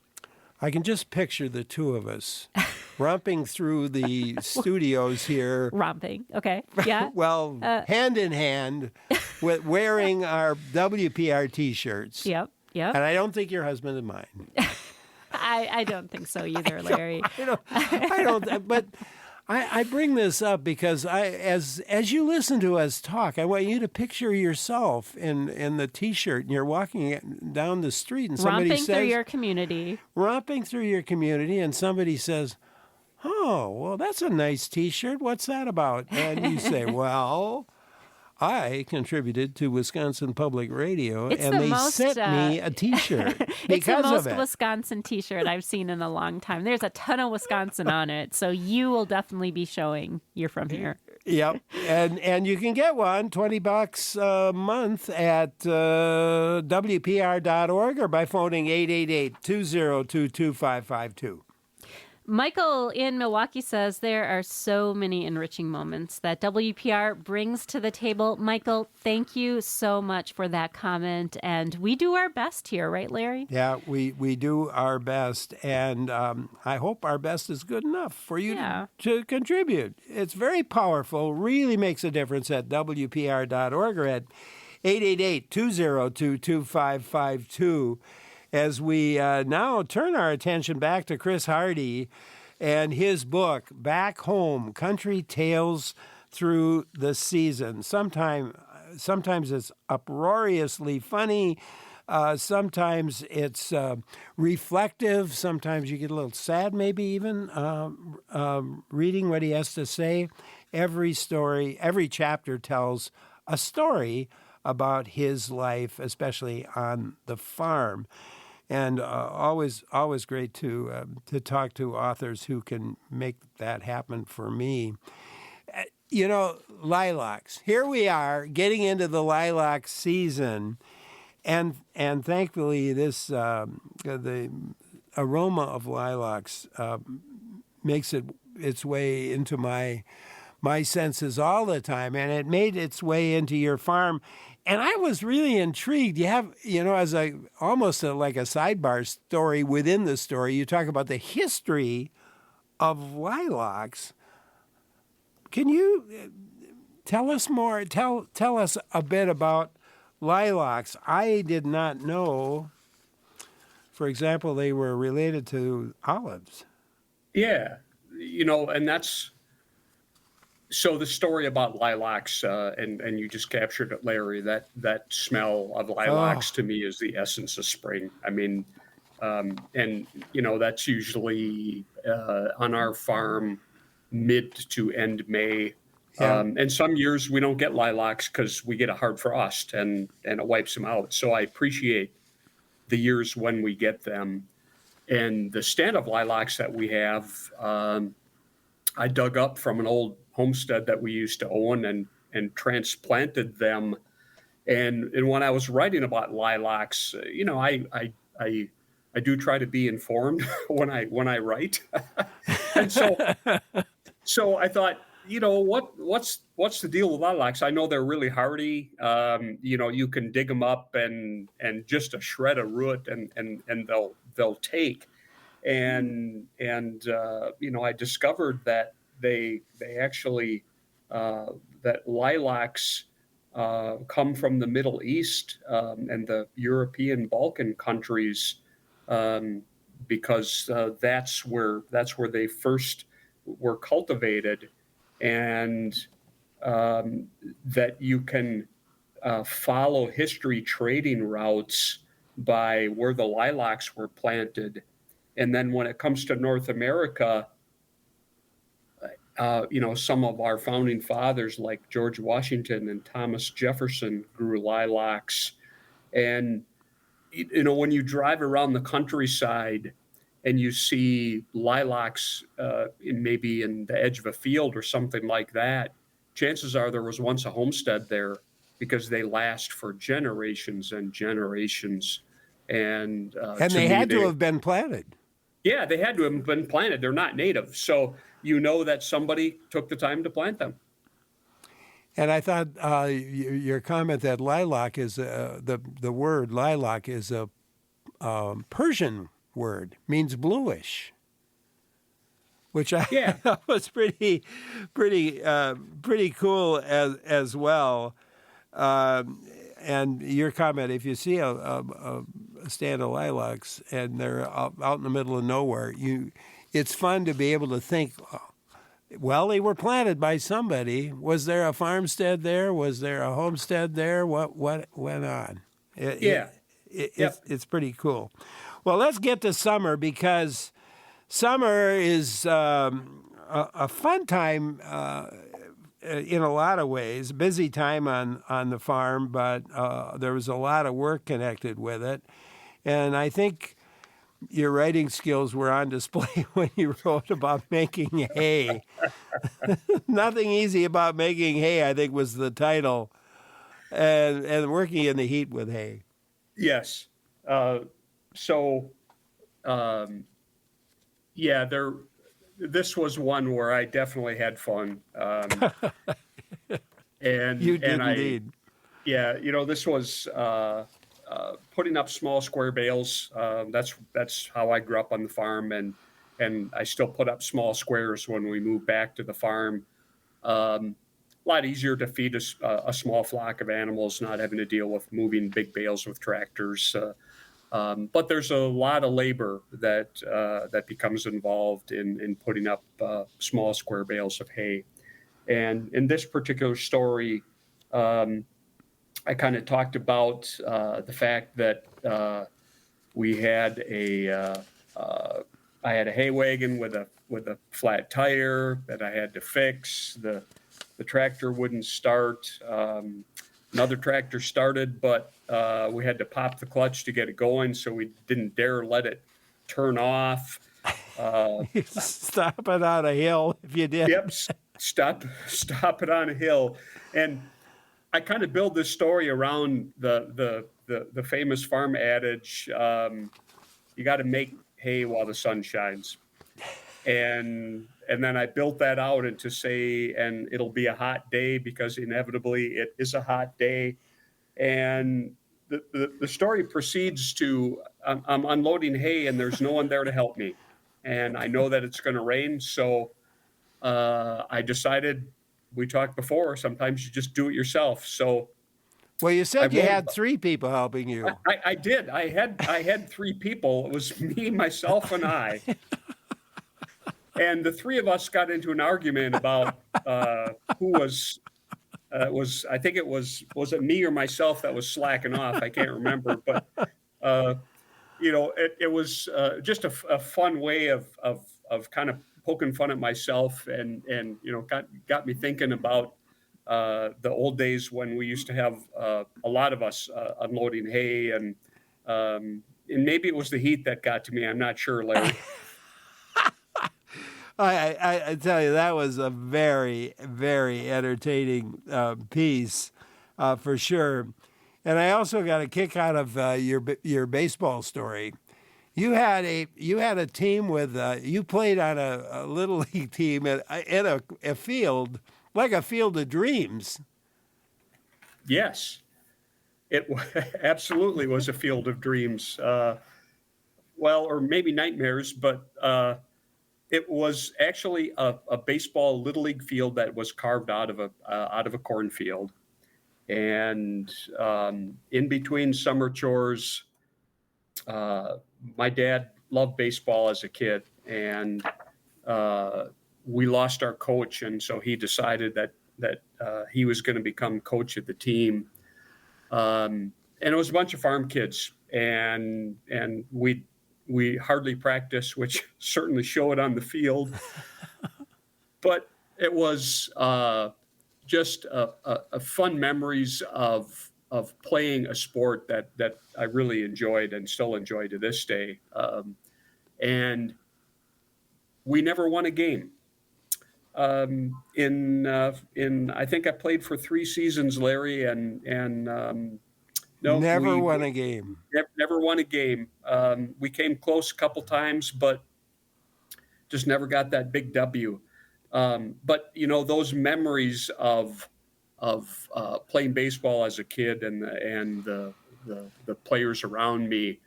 I can just picture the two of us romping through the studios here. Romping, okay, yeah. Well, hand in hand, with wearing our WPR T-shirts. Yep. And I don't think your husband is mine. I don't think so either, Larry. I don't. But I bring this up because as you listen to us talk, I want you to picture yourself in the T-shirt, and you're walking down the street, and somebody romping says, through your community, and somebody says, "Oh, well, that's a nice T-shirt. What's that about?" And you say, "Well, I contributed to Wisconsin Public Radio, and they sent me a T-shirt because it's the most of it." Wisconsin T-shirt I've seen in a long time. There's a ton of Wisconsin on it, so you will definitely be showing you're from here. Yep, and you can get one, $20 a month at WPR.org or by phoning 888-202-2552. Michael in Milwaukee says there are so many enriching moments that WPR brings to the table. Michael, thank you so much for that comment. And we do our best here, right, Larry? Yeah, we do our best. And I hope our best is good enough for you to contribute. It's very powerful, really makes a difference at WPR.org or at 888-202-2552. As we now turn our attention back to Chris Hardie and his book, Back Home, Country Tales Through the Season. Sometimes it's uproariously funny. Sometimes it's reflective. Sometimes you get a little sad, maybe even, reading what he has to say. Every chapter tells a story about his life, especially on the farm. And always great to talk to authors who can make that happen for me. Lilacs. Here we are getting into the lilac season, and thankfully this the aroma of lilacs makes its way into my senses all the time, and it made its way into your farm. And I was really intrigued. You have, as almost like a sidebar story within the story, you talk about the history of lilacs. Can you tell us more? Tell us a bit about lilacs. I did not know, for example, they were related to olives. Yeah, and that's... So the story about lilacs, and you just captured it, Larry, that smell of lilacs to me is the essence of spring. I mean, that's usually on our farm mid to end May. Yeah. And some years we don't get lilacs because we get a hard frost and it wipes them out. So I appreciate the years when we get them. And the stand of lilacs that we have, I dug up from an old homestead that we used to own and transplanted them. And when I was writing about lilacs, I do try to be informed when I write. And so I thought, what's the deal with lilacs? I know they're really hardy. You can dig them up and just a shred of root and they'll take. And I discovered that they actually that lilacs come from the Middle East and the European Balkan countries because that's where they first were cultivated, and that you can follow history trading routes by where the lilacs were planted. And then when it comes to North America, some of our founding fathers like George Washington and Thomas Jefferson grew lilacs. And, when you drive around the countryside and you see lilacs maybe in the edge of a field or something like that, chances are there was once a homestead there, because they last for generations and generations. And they had to have been planted. Yeah, they had to have been planted. They're not native. So you know that somebody took the time to plant them. And I thought your comment that lilac is the word lilac is a Persian word, means bluish, which I thought was pretty cool as well. And your comment, if you see a stand of lilacs and they're out in the middle of nowhere, it's fun to be able to think, well, they were planted by somebody. Was there a farmstead there? Was there a homestead there? What went on? It's pretty cool. Well, let's get to summer, because summer is a fun time in a lot of ways. Busy time on the farm, but there was a lot of work connected with it. And I think your writing skills were on display when you wrote about making hay. Nothing easy about making hay, I think, was the title. And working in the heat with hay. Yes. This was one where I definitely had fun. And you did indeed. Yeah, this was putting up small square bales. That's how I grew up on the farm, and I still put up small squares when we moved back to the farm. A lot easier to feed a small flock of animals, not having to deal with moving big bales with tractors. But there's a lot of labor that becomes involved in putting up small square bales of hay. And in this particular story, I kind of talked about the fact that I had a hay wagon with a flat tire that I had to fix. The tractor wouldn't start. Another tractor started, but we had to pop the clutch to get it going, so we didn't dare let it turn off. Stop it on a hill if you did. Yep, stop it on a hill. And I kind of build this story around the famous farm adage, you got to make hay while the sun shines. And then I built that out into say, and it'll be a hot day, because inevitably it is a hot day. And the story proceeds to, I'm unloading hay and there's no one there to help me. And I know that it's going to rain. So I decided, we talked before, sometimes you just do it yourself. So, well, you said you had 3 people helping you. I did. I had 3 people. It was me, myself, and I. And the 3 of us got into an argument about who was I think it was it me or myself that was slacking off? I can't remember, but it was just a fun way of kind of poking fun at myself, and got me thinking about the old days when we used to have a lot of us unloading hay, and maybe it was the heat that got to me. I'm not sure, Larry. I tell you, that was a very, very entertaining piece, for sure. And I also got a kick out of your baseball story. You had a team with you played on a little league team in a field, like a field of dreams. Yes, it absolutely was a field of dreams. Or maybe nightmares, but it was actually a baseball little league field that was carved out of a cornfield. And in between summer chores, my dad loved baseball as a kid, and we lost our coach, and so he decided that he was going to become coach of the team. And it was a bunch of farm kids, and we hardly practiced, which certainly showed on the field. But it was just a fun memories of playing a sport that I really enjoyed and still enjoy to this day. And we never won a game. in I think I played for 3 seasons, Larry, and no, Never won a game. Never won a game. We came close a couple times, but just never got that big W. But those memories of playing baseball as a kid and the players around me,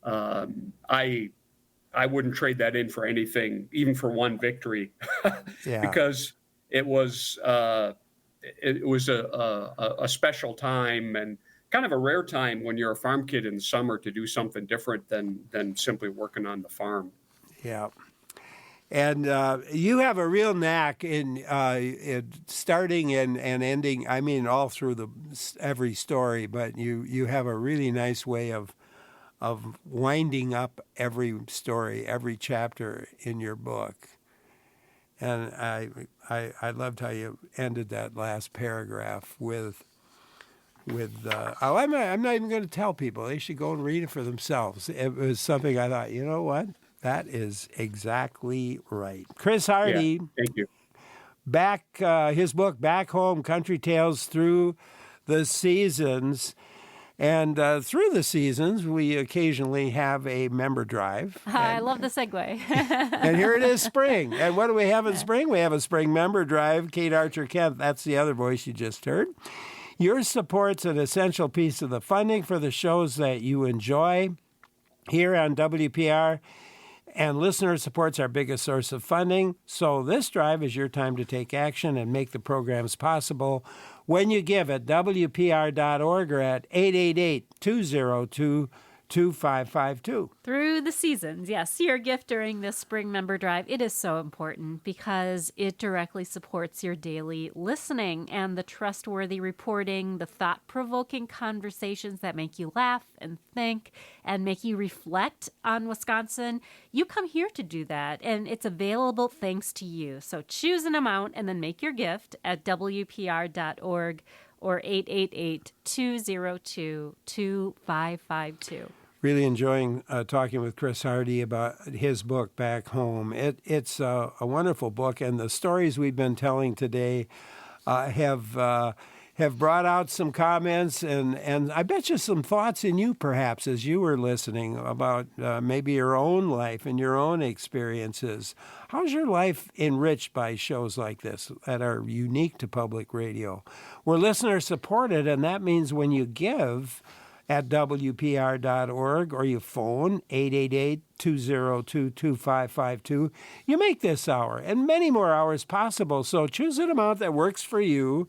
I wouldn't trade that in for anything, even for one victory, because it was a special time and kind of a rare time when you're a farm kid in the summer to do something different than simply working on the farm. Yeah. And you have a real knack in starting and ending, I mean, all through every story, but you have a really nice way of winding up every story, every chapter in your book. And I loved how you ended that last paragraph with I'm not even going to tell people. They should go and read it for themselves. It was something I thought, you know what? That is exactly right. Chris Hardie. Yeah, thank you. His book, Back Home, Country Tales Through the Seasons. And through the seasons, we occasionally have a member drive. I love the segue. And here it is spring. And what do we have in spring? We have a spring member drive. Kate Archer Kent, that's the other voice you just heard. Your support's an essential piece of the funding for the shows that you enjoy here on WPR. And listener support's our biggest source of funding. So this drive is your time to take action and make the programs possible when you give at WPR.org or at 888-202-2552. Through the seasons, yes. Your gift during this spring member drive, it is so important because it directly supports your daily listening and the trustworthy reporting, the thought-provoking conversations that make you laugh and think and make you reflect on Wisconsin. You come here to do that, and it's available thanks to you. So choose an amount and then make your gift at WPR.org or 888-202-2552. Really enjoying talking with Chris Hardie about his book, Back Home. It's a wonderful book, and the stories we've been telling today have brought out some comments, and I bet you some thoughts in you, perhaps, as you were listening about maybe your own life and your own experiences. How's your life enriched by shows like this that are unique to public radio? We're listener-supported, and that means when you give at WPR.org or you phone 888-202-2552, you make this hour and many more hours possible. So choose an amount that works for you.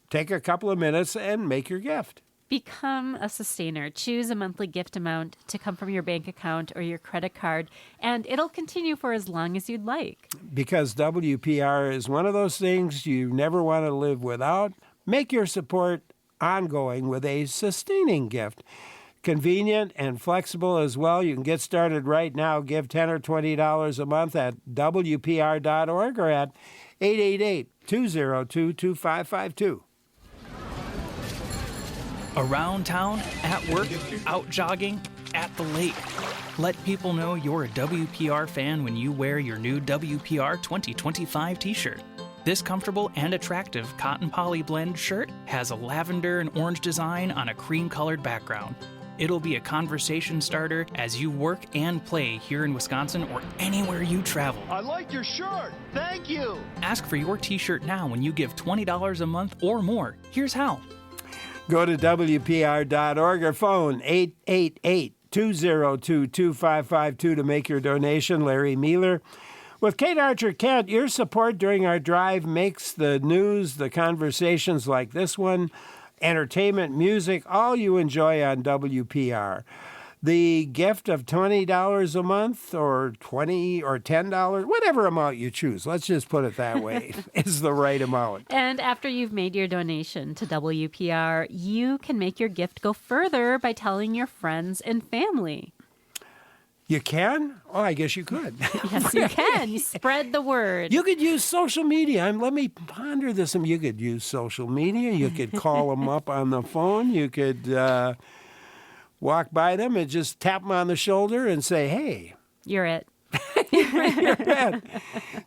Take a couple of minutes and make your gift. Become a sustainer. Choose a monthly gift amount to come from your bank account or your credit card, and it'll continue for as long as you'd like. Because WPR is one of those things you never want to live without. Make your support ongoing with a sustaining gift. Convenient and flexible as well. You can get started right now. Give $10 or $20 a month at WPR.org or at 888-202-2552. Around town, at work, out jogging, at the lake. Let people know you're a WPR fan when you wear your new WPR 2025 t-shirt. This comfortable and attractive cotton poly blend shirt has a lavender and orange design on a cream-colored background. It'll be a conversation starter as you work and play here in Wisconsin or anywhere you travel. I like your shirt. Thank you. Ask for your t-shirt now when you give $20 a month or more. Here's how. Go to WPR.org or phone 888-202-2552 to make your donation. Larry Mealer. With Kate Archer Kent, your support during our drive makes the news, the conversations like this one, entertainment, music, all you enjoy on WPR. The gift of $20 a month or $20 or $10, whatever amount you choose, let's just put it that way, is the right amount. And after you've made your donation to WPR, you can make your gift go further by telling your friends and family. You can? Oh, I guess you could. Yes, you can. You spread the word. You could use social media. Let me ponder this. You could use social media. You could call them up on the phone. You could walk by them and just tap them on the shoulder and say, hey. You're it. You're it.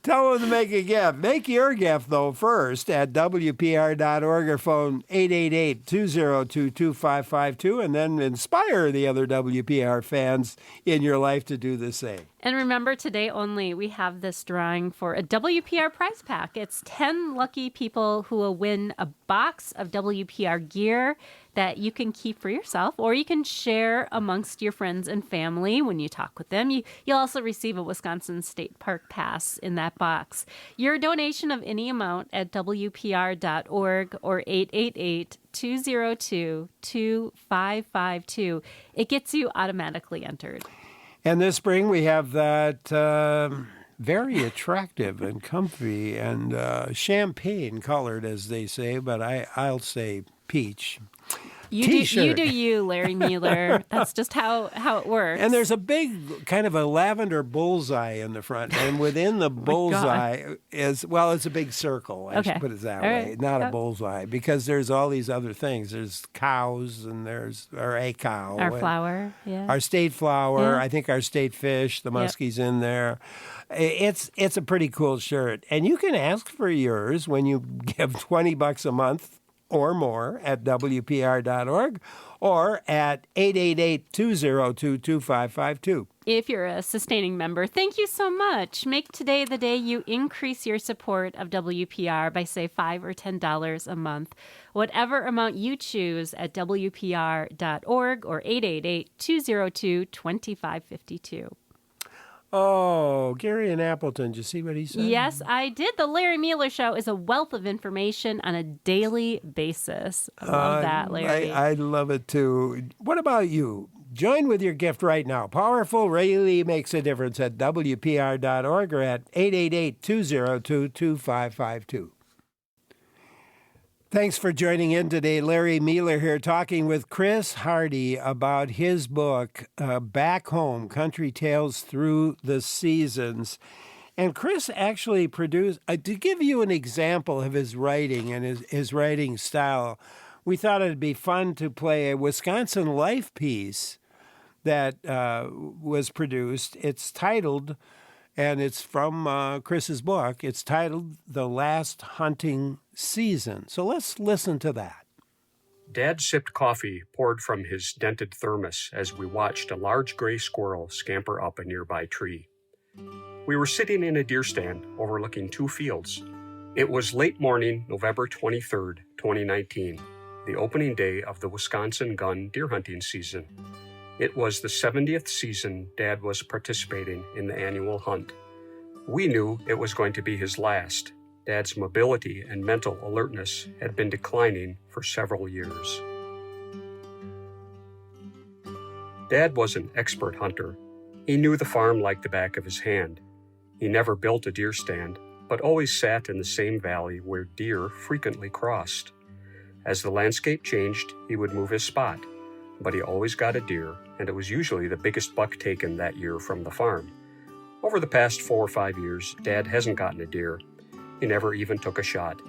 Tell them to make a gift. Make your gift, though, first at WPR.org or phone 888-202-2552, and then inspire the other WPR fans in your life to do the same. And remember, today only, we have this drawing for a WPR prize pack. It's 10 lucky people who will win a box of WPR gear that you can keep for yourself, or you can share amongst your friends and family when you talk with them. You'll also receive a Wisconsin State Park pass in that box. Your donation of any amount at WPR.org or 888-202-2552, it gets you automatically entered. And this spring we have that very attractive and comfy and champagne colored, as they say, but I'll say peach. You do you, Larry Mueller. That's just how it works. And there's a big kind of a lavender bullseye in the front, and within the bullseye is, well, it's a big circle. I should put it that way, not a bullseye, because there's all these other things. There's cows, and there's a cow. Our flower, Our state flower. Yeah. I think our state fish, the muskie's in there. It's a pretty cool shirt, and you can ask for yours when you give $20 a month or more at WPR.org or at 888-202-2552. If you're a sustaining member, thank you so much. Make today the day you increase your support of WPR by, say, $5 or $10 a month. Whatever amount you choose at WPR.org or 888-202-2552. Oh, Gary in Appleton, did you see what he said? Yes, I did. The Larry Mueller Show is a wealth of information on a daily basis. I love that, Larry. I love it, too. What about you? Join with your gift right now. Powerful really makes a difference at WPR.org or at 888-202-2552. Thanks for joining in today. Larry Mueller here talking with Chris Hardie about his book, Back Home, Country Tales Through the Seasons. And Chris actually produced, to give you an example of his writing and his writing style, we thought it'd be fun to play a Wisconsin Life piece that was produced. It's titled, and it's from Chris's book, it's titled The Last Hunting Season. So let's listen to that. Dad sipped coffee poured from his dented thermos as we watched a large gray squirrel scamper up a nearby tree. We were sitting in a deer stand overlooking two fields. It was late morning, November 23rd, 2019, the opening day of the Wisconsin gun deer hunting season. It was the 70th season Dad was participating in the annual hunt. We knew it was going to be his last. Dad's mobility and mental alertness had been declining for several years. Dad was an expert hunter. He knew the farm like the back of his hand. He never built a deer stand, but always sat in the same valley where deer frequently crossed. As the landscape changed, he would move his spot, but he always got a deer, and it was usually the biggest buck taken that year from the farm. Over the past 4 or 5 years, Dad hasn't gotten a deer. He never even took a shot,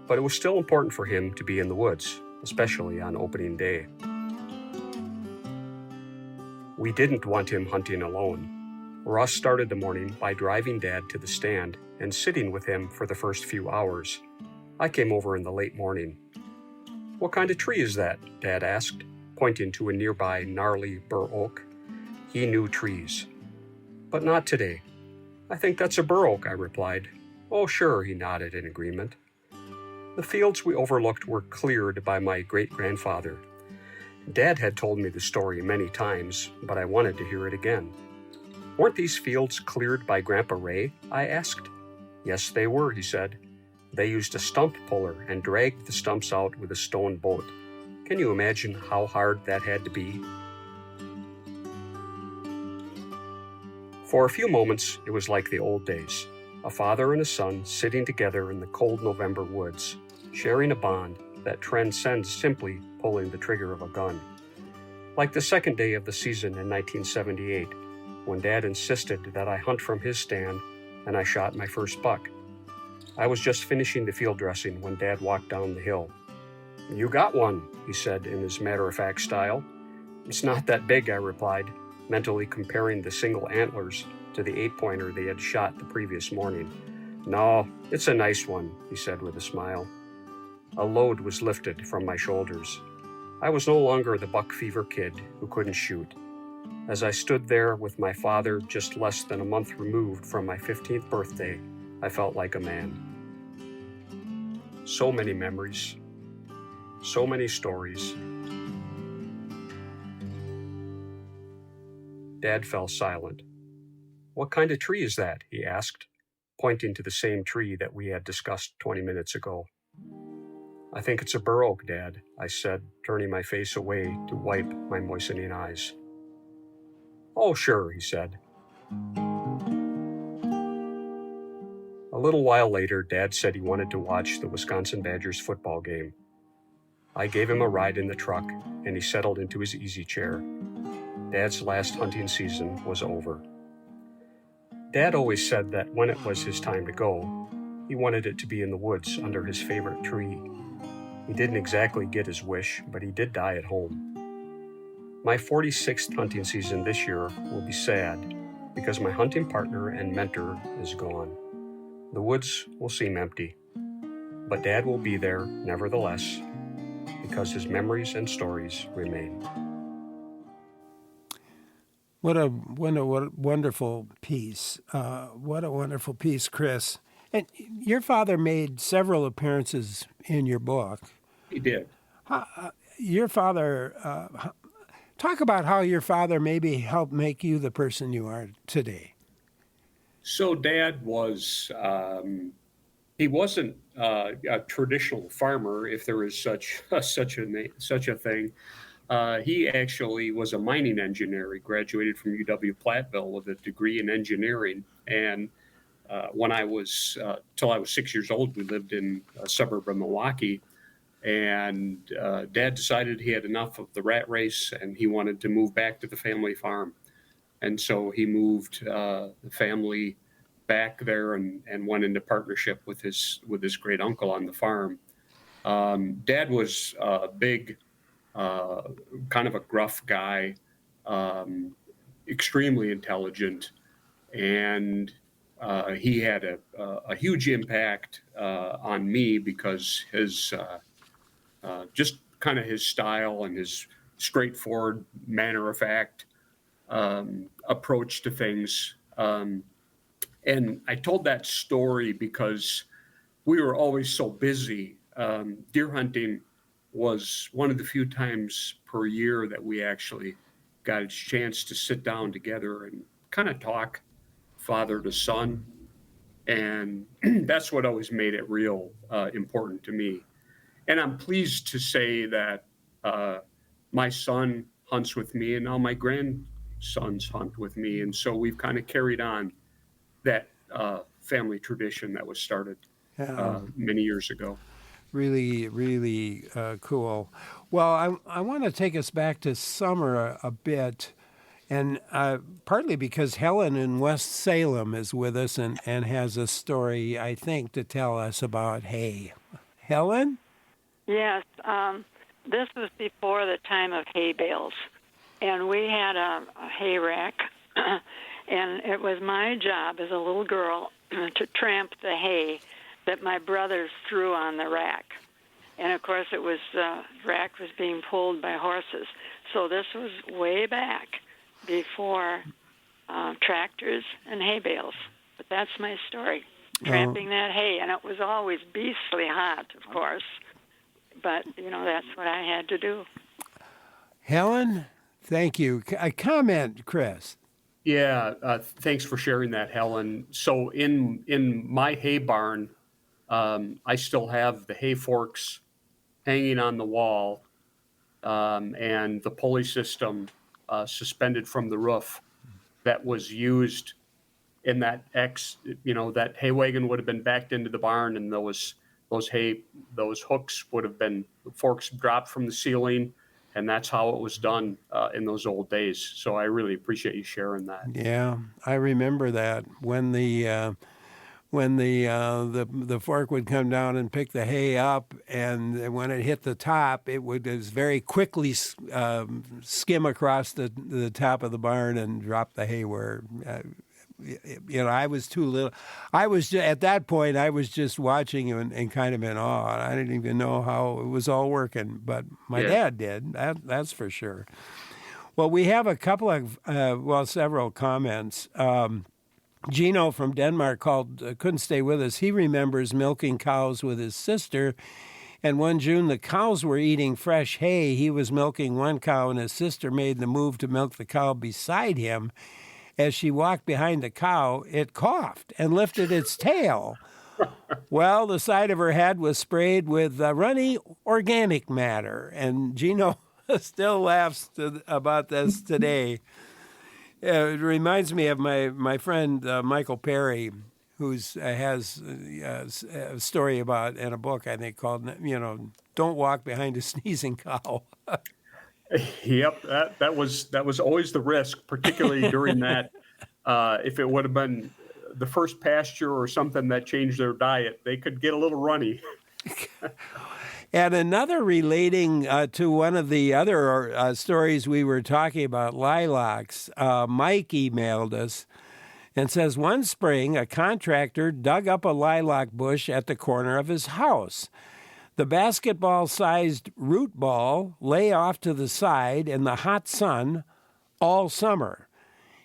but it was still important for him to be in the woods, especially on opening day. We didn't want him hunting alone. Ross started the morning by driving Dad to the stand and sitting with him for the first few hours. I came over in the late morning. "What kind of tree is that?" Dad asked, pointing to a nearby gnarly bur oak. He knew trees. "But not today." "I think that's a bur oak," I replied. "Oh, sure," he nodded in agreement. The fields we overlooked were cleared by my great-grandfather. Dad had told me the story many times, but I wanted to hear it again. "Weren't these fields cleared by Grandpa Ray?" I asked. "Yes, they were," he said. "They used a stump puller and dragged the stumps out with a stone boat. Can you imagine how hard that had to be?" For a few moments, it was like the old days. A father and a son sitting together in the cold November woods, sharing a bond that transcends simply pulling the trigger of a gun. Like the second day of the season in 1978, when Dad insisted that I hunt from his stand and I shot my first buck. I was just finishing the field dressing when Dad walked down the hill. "You got one," he said in his matter-of-fact style. "It's not that big," I replied, mentally comparing the single antlers to the 8-pointer they had shot the previous morning. No, it's a nice one, he said with a smile. A load was lifted from my shoulders. I was no longer the buck fever kid who couldn't shoot. As I stood there with my father just less than a month removed from my 15th birthday, I felt like a man. So many memories, so many stories. Dad fell silent. "What kind of tree is that?" he asked, pointing to the same tree that we had discussed 20 minutes ago. "I think it's a bur oak, Dad," I said, turning my face away to wipe my moistening eyes. "Oh, sure," he said. A little while later, Dad said he wanted to watch the Wisconsin Badgers football game. I gave him a ride in the truck, and he settled into his easy chair. Dad's last hunting season was over. Dad always said that when it was his time to go, he wanted it to be in the woods under his favorite tree. He didn't exactly get his wish, but he did die at home. My 46th hunting season this year will be sad because my hunting partner and mentor is gone. The woods will seem empty, but Dad will be there nevertheless because his memories and stories remain. What a wonderful piece. What a wonderful piece, Chris. And your father made several appearances in your book. He did. Your father, talk about how your father maybe helped make you the person you are today. So Dad was, he wasn't a traditional farmer, if there is such a thing. He actually was a mining engineer. He graduated from UW-Platteville with a degree in engineering. And when I was, till I was 6 years old, we lived in a suburb of Milwaukee. And Dad decided he had enough of the rat race and he wanted to move back to the family farm. And so he moved the family back there and went into partnership with his great uncle on the farm. Dad was a big, kind of a gruff guy, extremely intelligent, and he had a huge impact on me because his just kind of his style and his straightforward, matter of fact approach to things. And I told that story because we were always so busy. Deer hunting was one of the few times per year that we actually got a chance to sit down together and kind of talk father to son. And that's what always made it real important to me. And I'm pleased to say that my son hunts with me and now my grandsons hunt with me. And so we've kind of carried on that family tradition that was started many years ago. Really, really cool. Well, I want to take us back to summer a bit, and partly because Helen in West Salem is with us and has a story, I think, to tell us about hay. Helen? Yes, this was before the time of hay bales, and we had a hay rack, and it was my job as a little girl to tramp the hay that my brothers threw on the rack. And of course it was, rack was being pulled by horses. So this was way back before tractors and hay bales. But that's my story, tramping that hay. And it was always beastly hot, of course. But, that's what I had to do. Helen, thank you. A comment, Chris. Yeah, thanks for sharing that, Helen. So in my hay barn, I still have the hay forks hanging on the wall and the pulley system suspended from the roof that was used in that that hay wagon would have been backed into the barn, and those hooks would have been forks dropped from the ceiling. And that's how it was done in those old days. So I really appreciate you sharing that. Yeah, I remember that when the fork would come down and pick the hay up, and when it hit the top, it would just very quickly skim across the top of the barn and drop the hay where I was too little. At that point, I was just watching and kind of in awe. And I didn't even know how it was all working, but my dad did. That's for sure. Well, we have a couple of, several comments. Gino from Denmark couldn't stay with us. He remembers milking cows with his sister. And one June, the cows were eating fresh hay. He was milking one cow, and his sister made the move to milk the cow beside him. As she walked behind the cow, it coughed and lifted its tail. Well, the side of her head was sprayed with runny organic matter. And Gino still laughs about this today. It reminds me of my friend Michael Perry, who has a story about in a book, I think, called, Don't Walk Behind a Sneezing Cow. Yep, that was always the risk, particularly during that. If it would have been the first pasture or something that changed their diet, they could get a little runny. And another relating to one of the other stories we were talking about, lilacs, Mike emailed us and says, one spring, a contractor dug up a lilac bush at the corner of his house. The basketball-sized root ball lay off to the side in the hot sun all summer.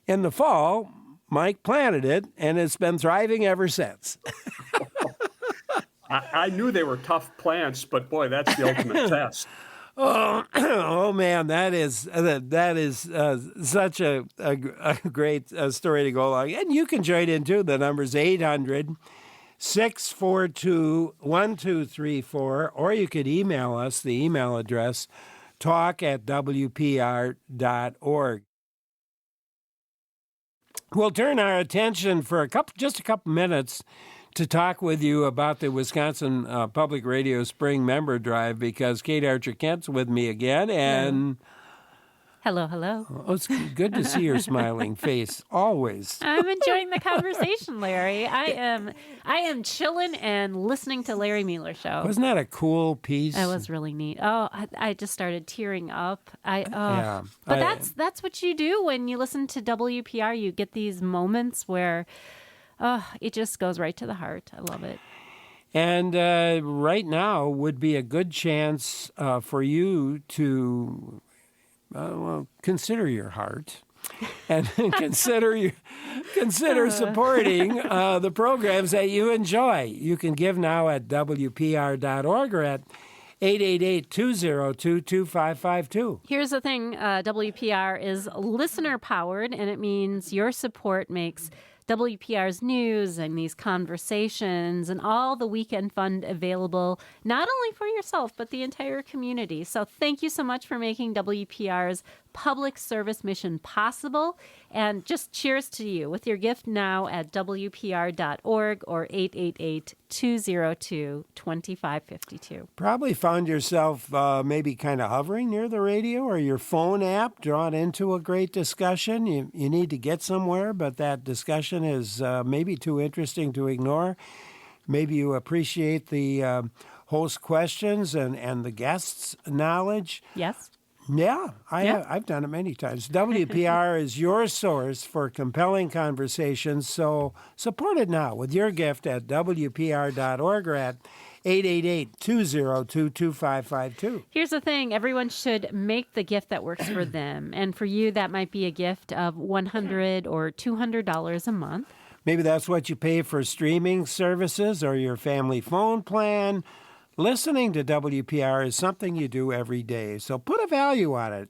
In the fall, Mike planted it, and it's been thriving ever since. I knew they were tough plants, but boy, that's the ultimate test. Oh man, that is such a great story to go along. And you can join in too. The number's 800-642-1234, or you could email us. The email address, talk@wpr.org. We'll turn our attention for just a couple minutes to talk with you about the Wisconsin Public Radio Spring Member Drive, because Kate Archer-Kent's with me again. And Hello. Oh, it's good to see your smiling face, always. I'm enjoying the conversation, Larry. I am chilling and listening to Larry Mueller Show. Wasn't that a cool piece? That was really neat. Oh, I just started tearing up. But that's what you do when you listen to WPR. You get these moments where it just goes right to the heart. I love it. And right now would be a good chance for you to consider your heart and consider supporting the programs that you enjoy. You can give now at WPR.org or at 888-202-2552. Here's the thing. WPR is listener-powered, and it means your support makes WPR's news and these conversations and all the weekend fun available, not only for yourself, but the entire community. So thank you so much for making WPR's public service mission possible. And just cheers to you with your gift now at WPR.org or 888-202-2552. Probably found yourself maybe kind of hovering near the radio or your phone app, drawn into a great discussion. You need to get somewhere, but that discussion is maybe too interesting to ignore. Maybe you appreciate the host questions and the guests' knowledge. Yes. Yeah, I've done it many times. WPR is your source for compelling conversations, so support it now with your gift at WPR.org or at 888-202-2552. Here's the thing. Everyone should make the gift that works for them. And for you, that might be a gift of $100 or $200 a month. Maybe that's what you pay for streaming services or your family phone plan. Listening to WPR is something you do every day, so put a value on it,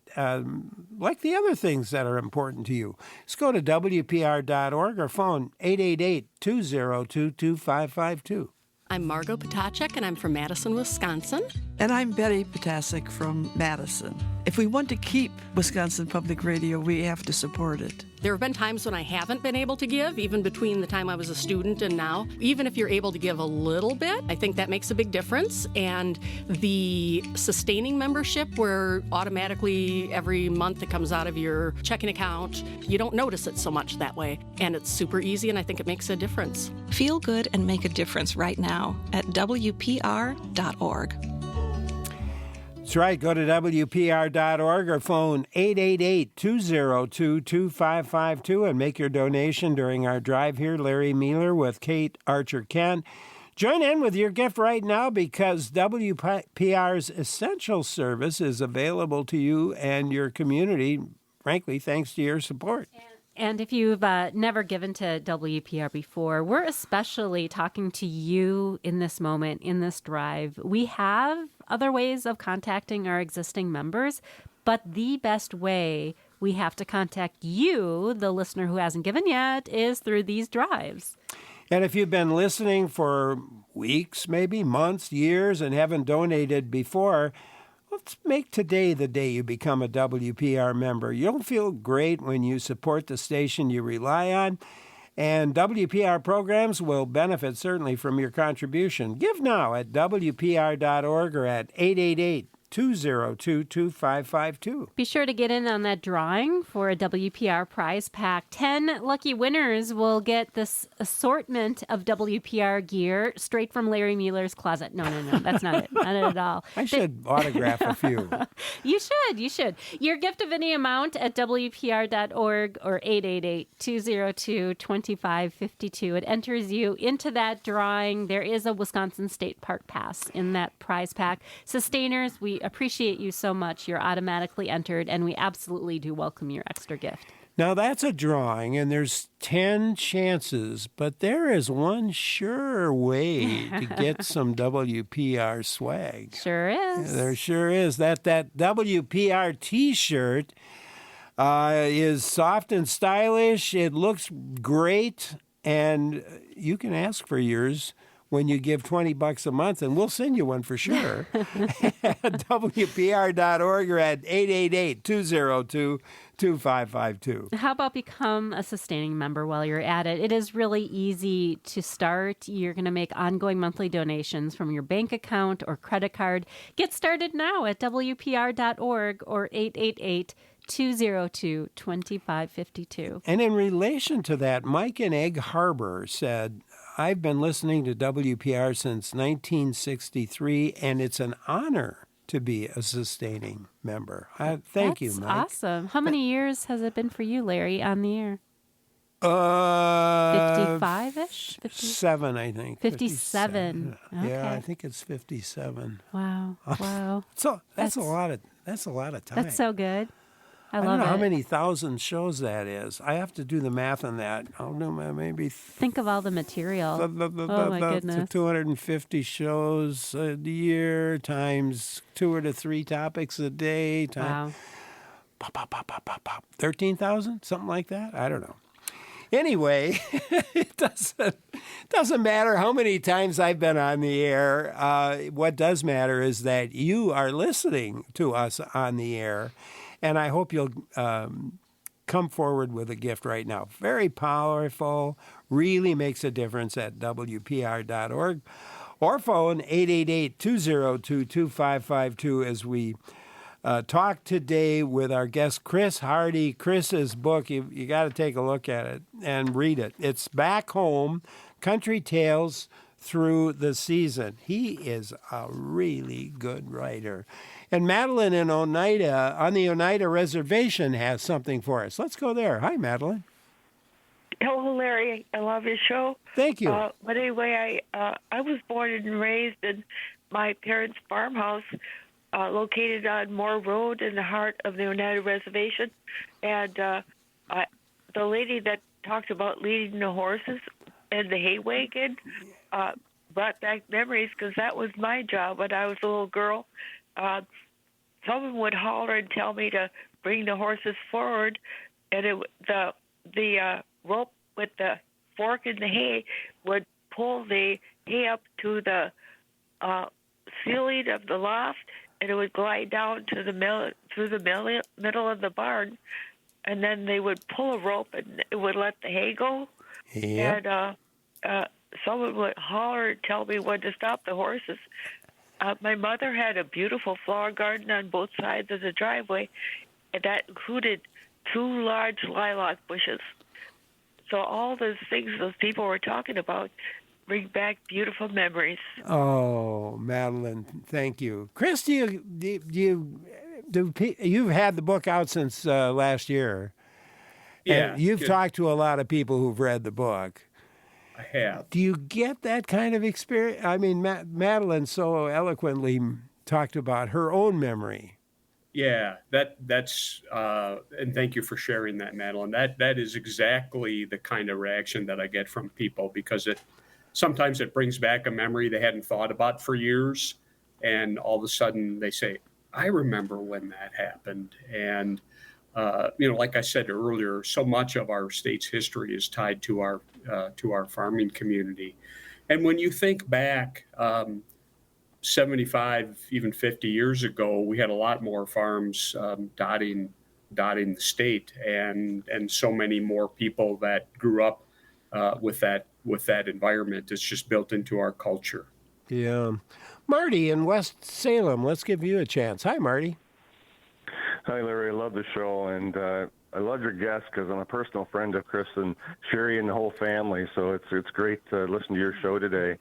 like the other things that are important to you. Just go to WPR.org or phone 888-202-2552. I'm Margot Potacek, and I'm from Madison, Wisconsin. And I'm Betty Potasek from Madison. If we want to keep Wisconsin Public Radio, we have to support it. There have been times when I haven't been able to give, even between the time I was a student and now. Even if you're able to give a little bit, I think that makes a big difference. And the sustaining membership, where automatically every month it comes out of your checking account, you don't notice it so much that way. And it's super easy, and I think it makes a difference. Feel good and make a difference right now at WPR.org. That's right. Go to WPR.org or phone 888-202-2552 and make your donation during our drive here. Larry Mealer with Kate Archer-Kent. Join in with your gift right now because WPR's essential service is available to you and your community, frankly, thanks to your support. And if you've never given to WPR before, we're especially talking to you in this moment, in this drive. We have other ways of contacting our existing members, but the best way we have to contact you, the listener who hasn't given yet, is through these drives. And if you've been listening for weeks, maybe months, years, and haven't donated before, let's make today the day you become a WPR member. You'll feel great when you support the station you rely on, and WPR programs will benefit certainly from your contribution. Give now at WPR.org or at 888-202-2552. Be sure to get in on that drawing for a WPR prize pack. 10 lucky winners will get this assortment of WPR gear straight from Larry Mealer's closet. No, that's not it. Not it at all. I should autograph a few. You should. Your gift of any amount at WPR.org or 888-202-2552. It enters you into that drawing. There is a Wisconsin State Park Pass in that prize pack. Sustainers, we appreciate you so much. You're automatically entered, and we absolutely do welcome your extra gift. Now, that's a drawing, and there's 10 chances, but there is one sure way to get some WPR swag. Sure is. There sure is. That WPR T-shirt is soft and stylish. It looks great, and you can ask for yours when you give $20 a month, and we'll send you one for sure. At WPR.org or at 888-202-2552. How about become a sustaining member while you're at it? It is really easy to start. You're going to make ongoing monthly donations from your bank account or credit card. Get started now at WPR.org or 888-202-2552. And in relation to that, Mike in Egg Harbor said, I've been listening to WPR since 1963, and it's an honor to be a sustaining member. Thank you, Mike. That's awesome. How many years has it been for you, Larry, on the air? 55-ish? 57, I think. 57. Okay. Yeah, I think it's 57. Wow. So that's a lot of time. That's so good. I love it. I don't know how many thousand shows that is. I have to do the math on that. I'll do maybe... Think of all the material. Oh, my goodness. 250 shows a year times 2 to 3 topics a day. Wow. 13,000? Something like that? I don't know. Anyway, it doesn't matter how many times I've been on the air. What does matter is that you are listening to us on the air. And I hope you'll come forward with a gift right now. Very powerful, really makes a difference at WPR.org or phone 888-202-2552 as we talk today with our guest, Chris Hardie. Chris's book, you got to take a look at it and read it. It's Back Home, Country Tales Through the Season. He is a really good writer. And Madeline in Oneida, on the Oneida Reservation, has something for us. Let's go there. Hi, Madeline. Hello, Larry. I love your show. Thank you. But anyway, I was born and raised in my parents' farmhouse located on Moore Road in the heart of the Oneida Reservation. And the lady that talked about leading the horses and the hay wagon brought back memories because that was my job when I was a little girl. Someone would holler and tell me to bring the horses forward, and the rope with the fork in the hay would pull the hay up to the ceiling of the loft, and it would glide down to through the middle of the barn, and then they would pull a rope and it would let the hay go. Yep. And someone would holler and tell me when to stop the horses. My mother had a beautiful flower garden on both sides of the driveway, and that included 2 large lilac bushes. So all those things those people were talking about, bring back beautiful memories. Oh, Madeline, thank you. Chris, you've had the book out since last year. Yeah. And you've talked to a lot of people who've read the book. I have. Do you get that kind of experience? I mean, Madeline so eloquently talked about her own memory. Yeah, that's and thank you for sharing that, Madeline. That is exactly the kind of reaction that I get from people, because sometimes it brings back a memory they hadn't thought about for years, and all of a sudden they say, "I remember when that happened." And like I said earlier, so much of our state's history is tied to our farming community, and when you think back. 75, even 50 years ago, we had a lot more farms dotting the state, and so many more people that grew up with that environment. It's just built into our culture. Yeah. Marty in West Salem, let's give you a chance. Hi, Marty. Hi, Larry. I love the show, and I love your guest because I'm a personal friend of Chris and Sherry and the whole family, so it's great to listen to your show today.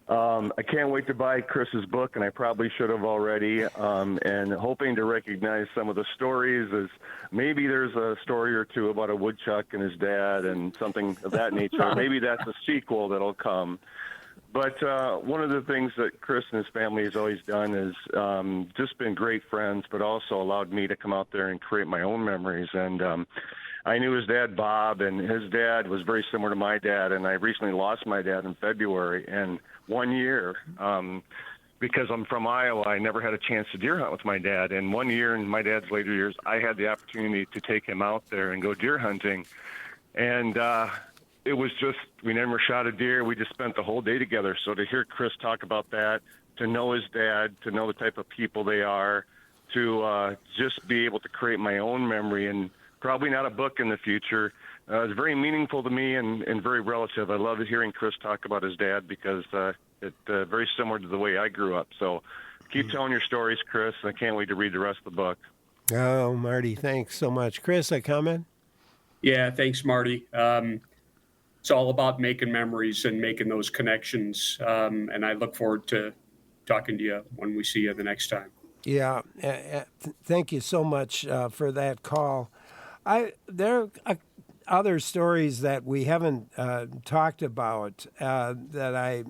I can't wait to buy Chris's book, and I probably should have already, and hoping to recognize some of the stories. As maybe there's a story or two about a woodchuck and his dad and something of that nature. Maybe that's a sequel that'll come. But one of the things that Chris and his family has always done is just been great friends, but also allowed me to come out there and create my own memories. And I knew his dad, Bob, and his dad was very similar to my dad, and I recently lost my dad in February. And 1 year, because I'm from Iowa, I never had a chance to deer hunt with my dad. And 1 year in my dad's later years, I had the opportunity to take him out there and go deer hunting. And it was just, we never shot a deer. We just spent the whole day together. So to hear Chris talk about that, to know his dad, to know the type of people they are, to just be able to create my own memory, and probably not a book in the future. It's very meaningful to me and very relative. I love hearing Chris talk about his dad because it's very similar to the way I grew up. So keep telling your stories, Chris. I can't wait to read the rest of the book. Oh, Marty, thanks so much. Chris, a comment? Yeah, thanks, Marty. It's all about making memories and making those connections. And I look forward to talking to you when we see you the next time. Yeah, thank you so much for that call. There are other stories that we haven't talked about that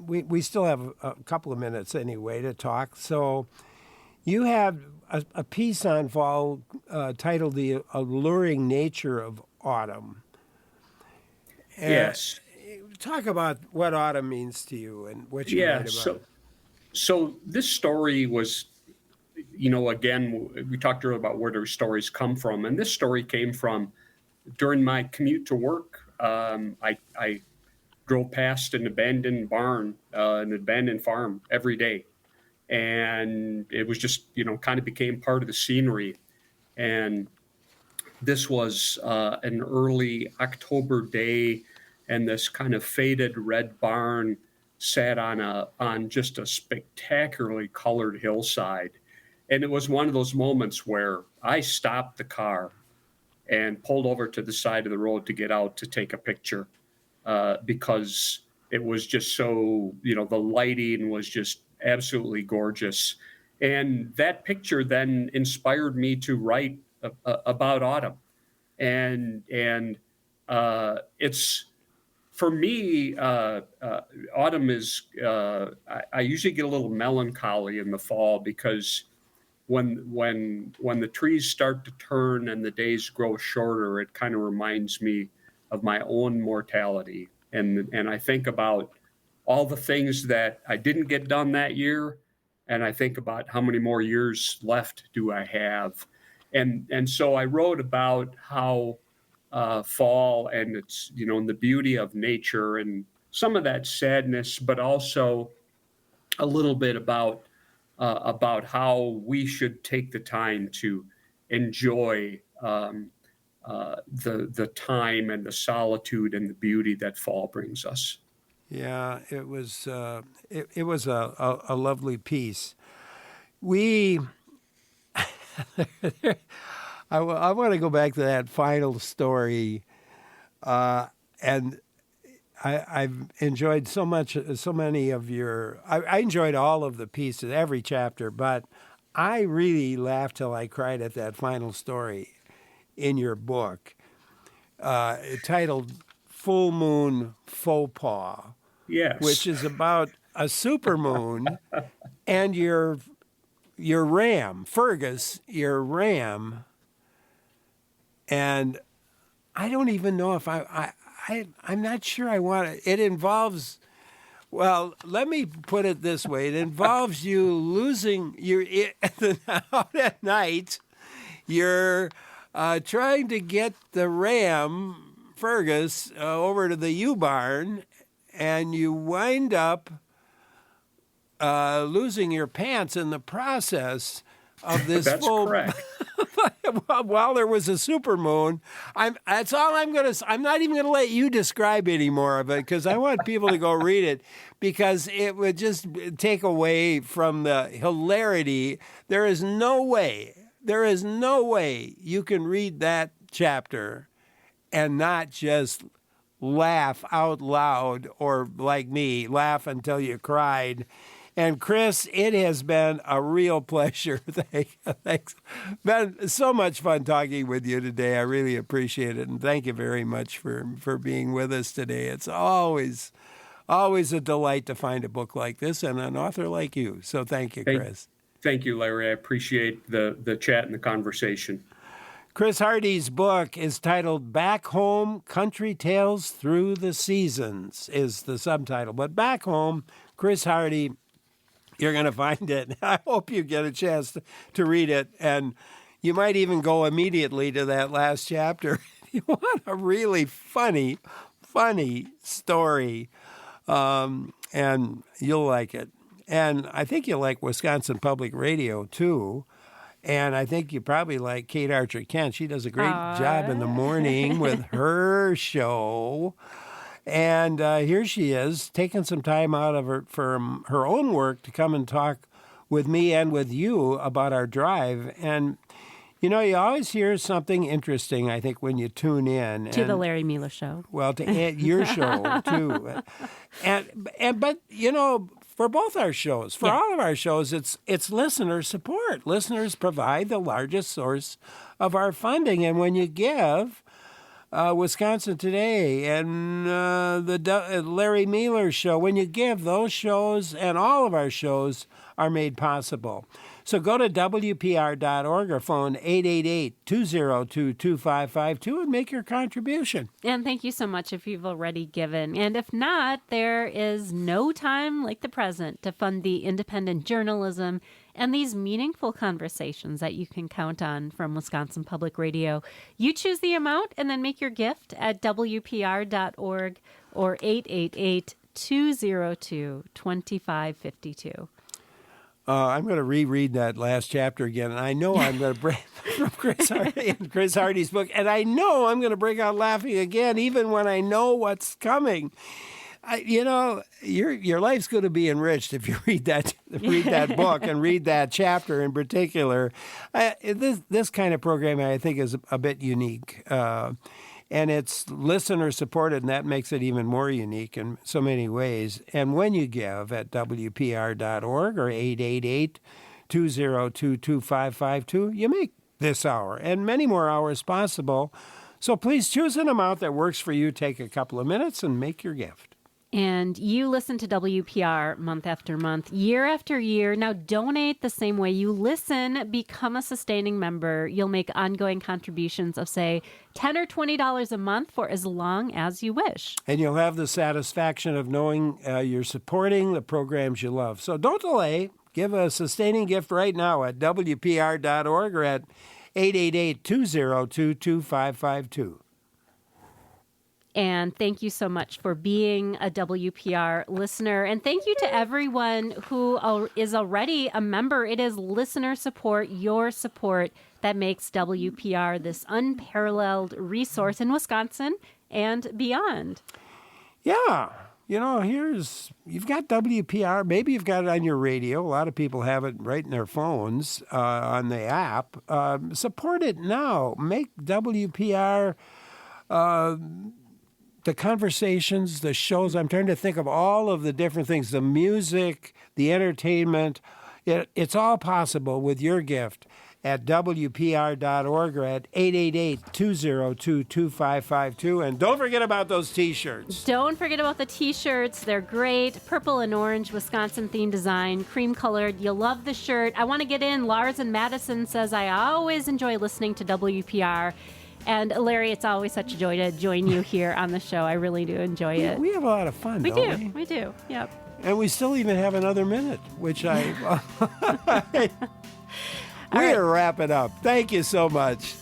we still have a couple of minutes anyway to talk. So you have a piece on fall titled "The Alluring Nature of Autumn." Yes. Talk about what autumn means to you and what you write about. So this story was, again, we talked earlier about where their stories come from. And this story came from during my commute to work. I drove past an abandoned barn, an abandoned farm every day. And it was just, kind of became part of the scenery. And this was an early October day, and this kind of faded red barn sat on just a spectacularly colored hillside. And it was one of those moments where I stopped the car and pulled over to the side of the road to get out to take a picture because it was just so, the lighting was just absolutely gorgeous. And that picture then inspired me to write about autumn. And it's, for me, autumn is, I usually get a little melancholy in the fall because when the trees start to turn and the days grow shorter, it kind of reminds me of my own mortality. And I think about all the things that I didn't get done that year. And I think about how many more years left do I have. And so I wrote about how fall and it's, and the beauty of nature and some of that sadness, but also a little bit about how we should take the time to enjoy the time and the solitude and the beauty that fall brings us. Yeah, it was a lovely piece. We I want to go back to that final story, and I've enjoyed so many of your. I enjoyed all of the pieces, every chapter, but I really laughed till I cried at that final story in your book, titled "Full Moon Faux Pas." Yes. Which is about a supermoon and your ram, Fergus, your ram. And I don't even know if I'm not sure I want it. It involves, well, let me put it this way. It involves you losing out at night. You're trying to get the ram, Fergus, over to the U-barn, and you wind up losing your pants in the process of this. That's correct. While there was a supermoon, that's all I'm going to. I'm not even going to let you describe any more of it because I want people to go read it because it would just take away from the hilarity. There is no way you can read that chapter and not just laugh out loud, or like me, laugh until you cried. And Chris, it has been a real pleasure. Thanks. Been so much fun talking with you today. I really appreciate it. And thank you very much for being with us today. It's always a delight to find a book like this and an author like you. So thank you, Chris. Thank you, Larry. I appreciate the chat and the conversation. Chris Hardie's book is titled Back Home, Country Tales Through the Seasons is the subtitle. But Back Home, Chris Hardie, you're going to find it. I hope you get a chance to read it. And you might even go immediately to that last chapter. You want a really funny story. And you'll like it. And I think you'll like Wisconsin Public Radio, too. And I think you probably like Kate Archer-Kent. She does a great job in the morning with her show. And here she is, taking some time out of from her own work to come and talk with me and with you about our drive. And, you know, you always hear something interesting, I think, when you tune in. To the Larry Miller Show. Well, to your show, too. But, you know, for both our shows, for all of our shows, it's listener support. Listeners provide the largest source of our funding. And when you give, Wisconsin Today and the Larry Miller Show, when you give, those shows and all of our shows are made possible. So go to WPR.org or phone 888-202-2552 and make your contribution. And thank you so much if you've already given. And if not, there is no time like the present to fund the independent journalism and these meaningful conversations that you can count on from Wisconsin Public Radio. You choose the amount and then make your gift at WPR.org or 888-202-2552. I'm going to reread that last chapter again, and I know I'm going to bring from Chris Hardie's book, and I know I'm going to break out laughing again, even when I know what's coming. Your life's going to be enriched if you read that book and read that chapter in particular. This kind of programming, I think, is a bit unique. And it's listener supported, and that makes it even more unique in so many ways. And when you give at WPR.org or 888-202-2552, you make this hour and many more hours possible. So please choose an amount that works for you. Take a couple of minutes and make your gift. And you listen to WPR month after month, year after year. Now donate the same way you listen. Become a sustaining member. You'll make ongoing contributions of, say, $10 or $20 a month for as long as you wish. And you'll have the satisfaction of knowing you're supporting the programs you love. So don't delay. Give a sustaining gift right now at WPR.org or at 888-202-2552. And thank you so much for being a WPR listener. And thank you to everyone who is already a member. It is listener support, your support, that makes WPR this unparalleled resource in Wisconsin and beyond. Yeah. You know, you've got WPR. Maybe you've got it on your radio. A lot of people have it right in their phones on the app. Support it now. Make WPR the conversations, the shows. I'm trying to think of all of the different things, the music, the entertainment. It's all possible with your gift at WPR.org or at 888-202-2552. And don't forget about those T-shirts. Don't forget about the T-shirts. They're great. Purple and orange, Wisconsin-themed design, cream-colored. You'll love the shirt. I want to get in. Lars in Madison says, I always enjoy listening to WPR. And Larry, it's always such a joy to join you here on the show. I really do enjoy it. We have a lot of fun, We don't do. We do. Yep. And we still even have another minute, which we are wrapping up. Thank you so much.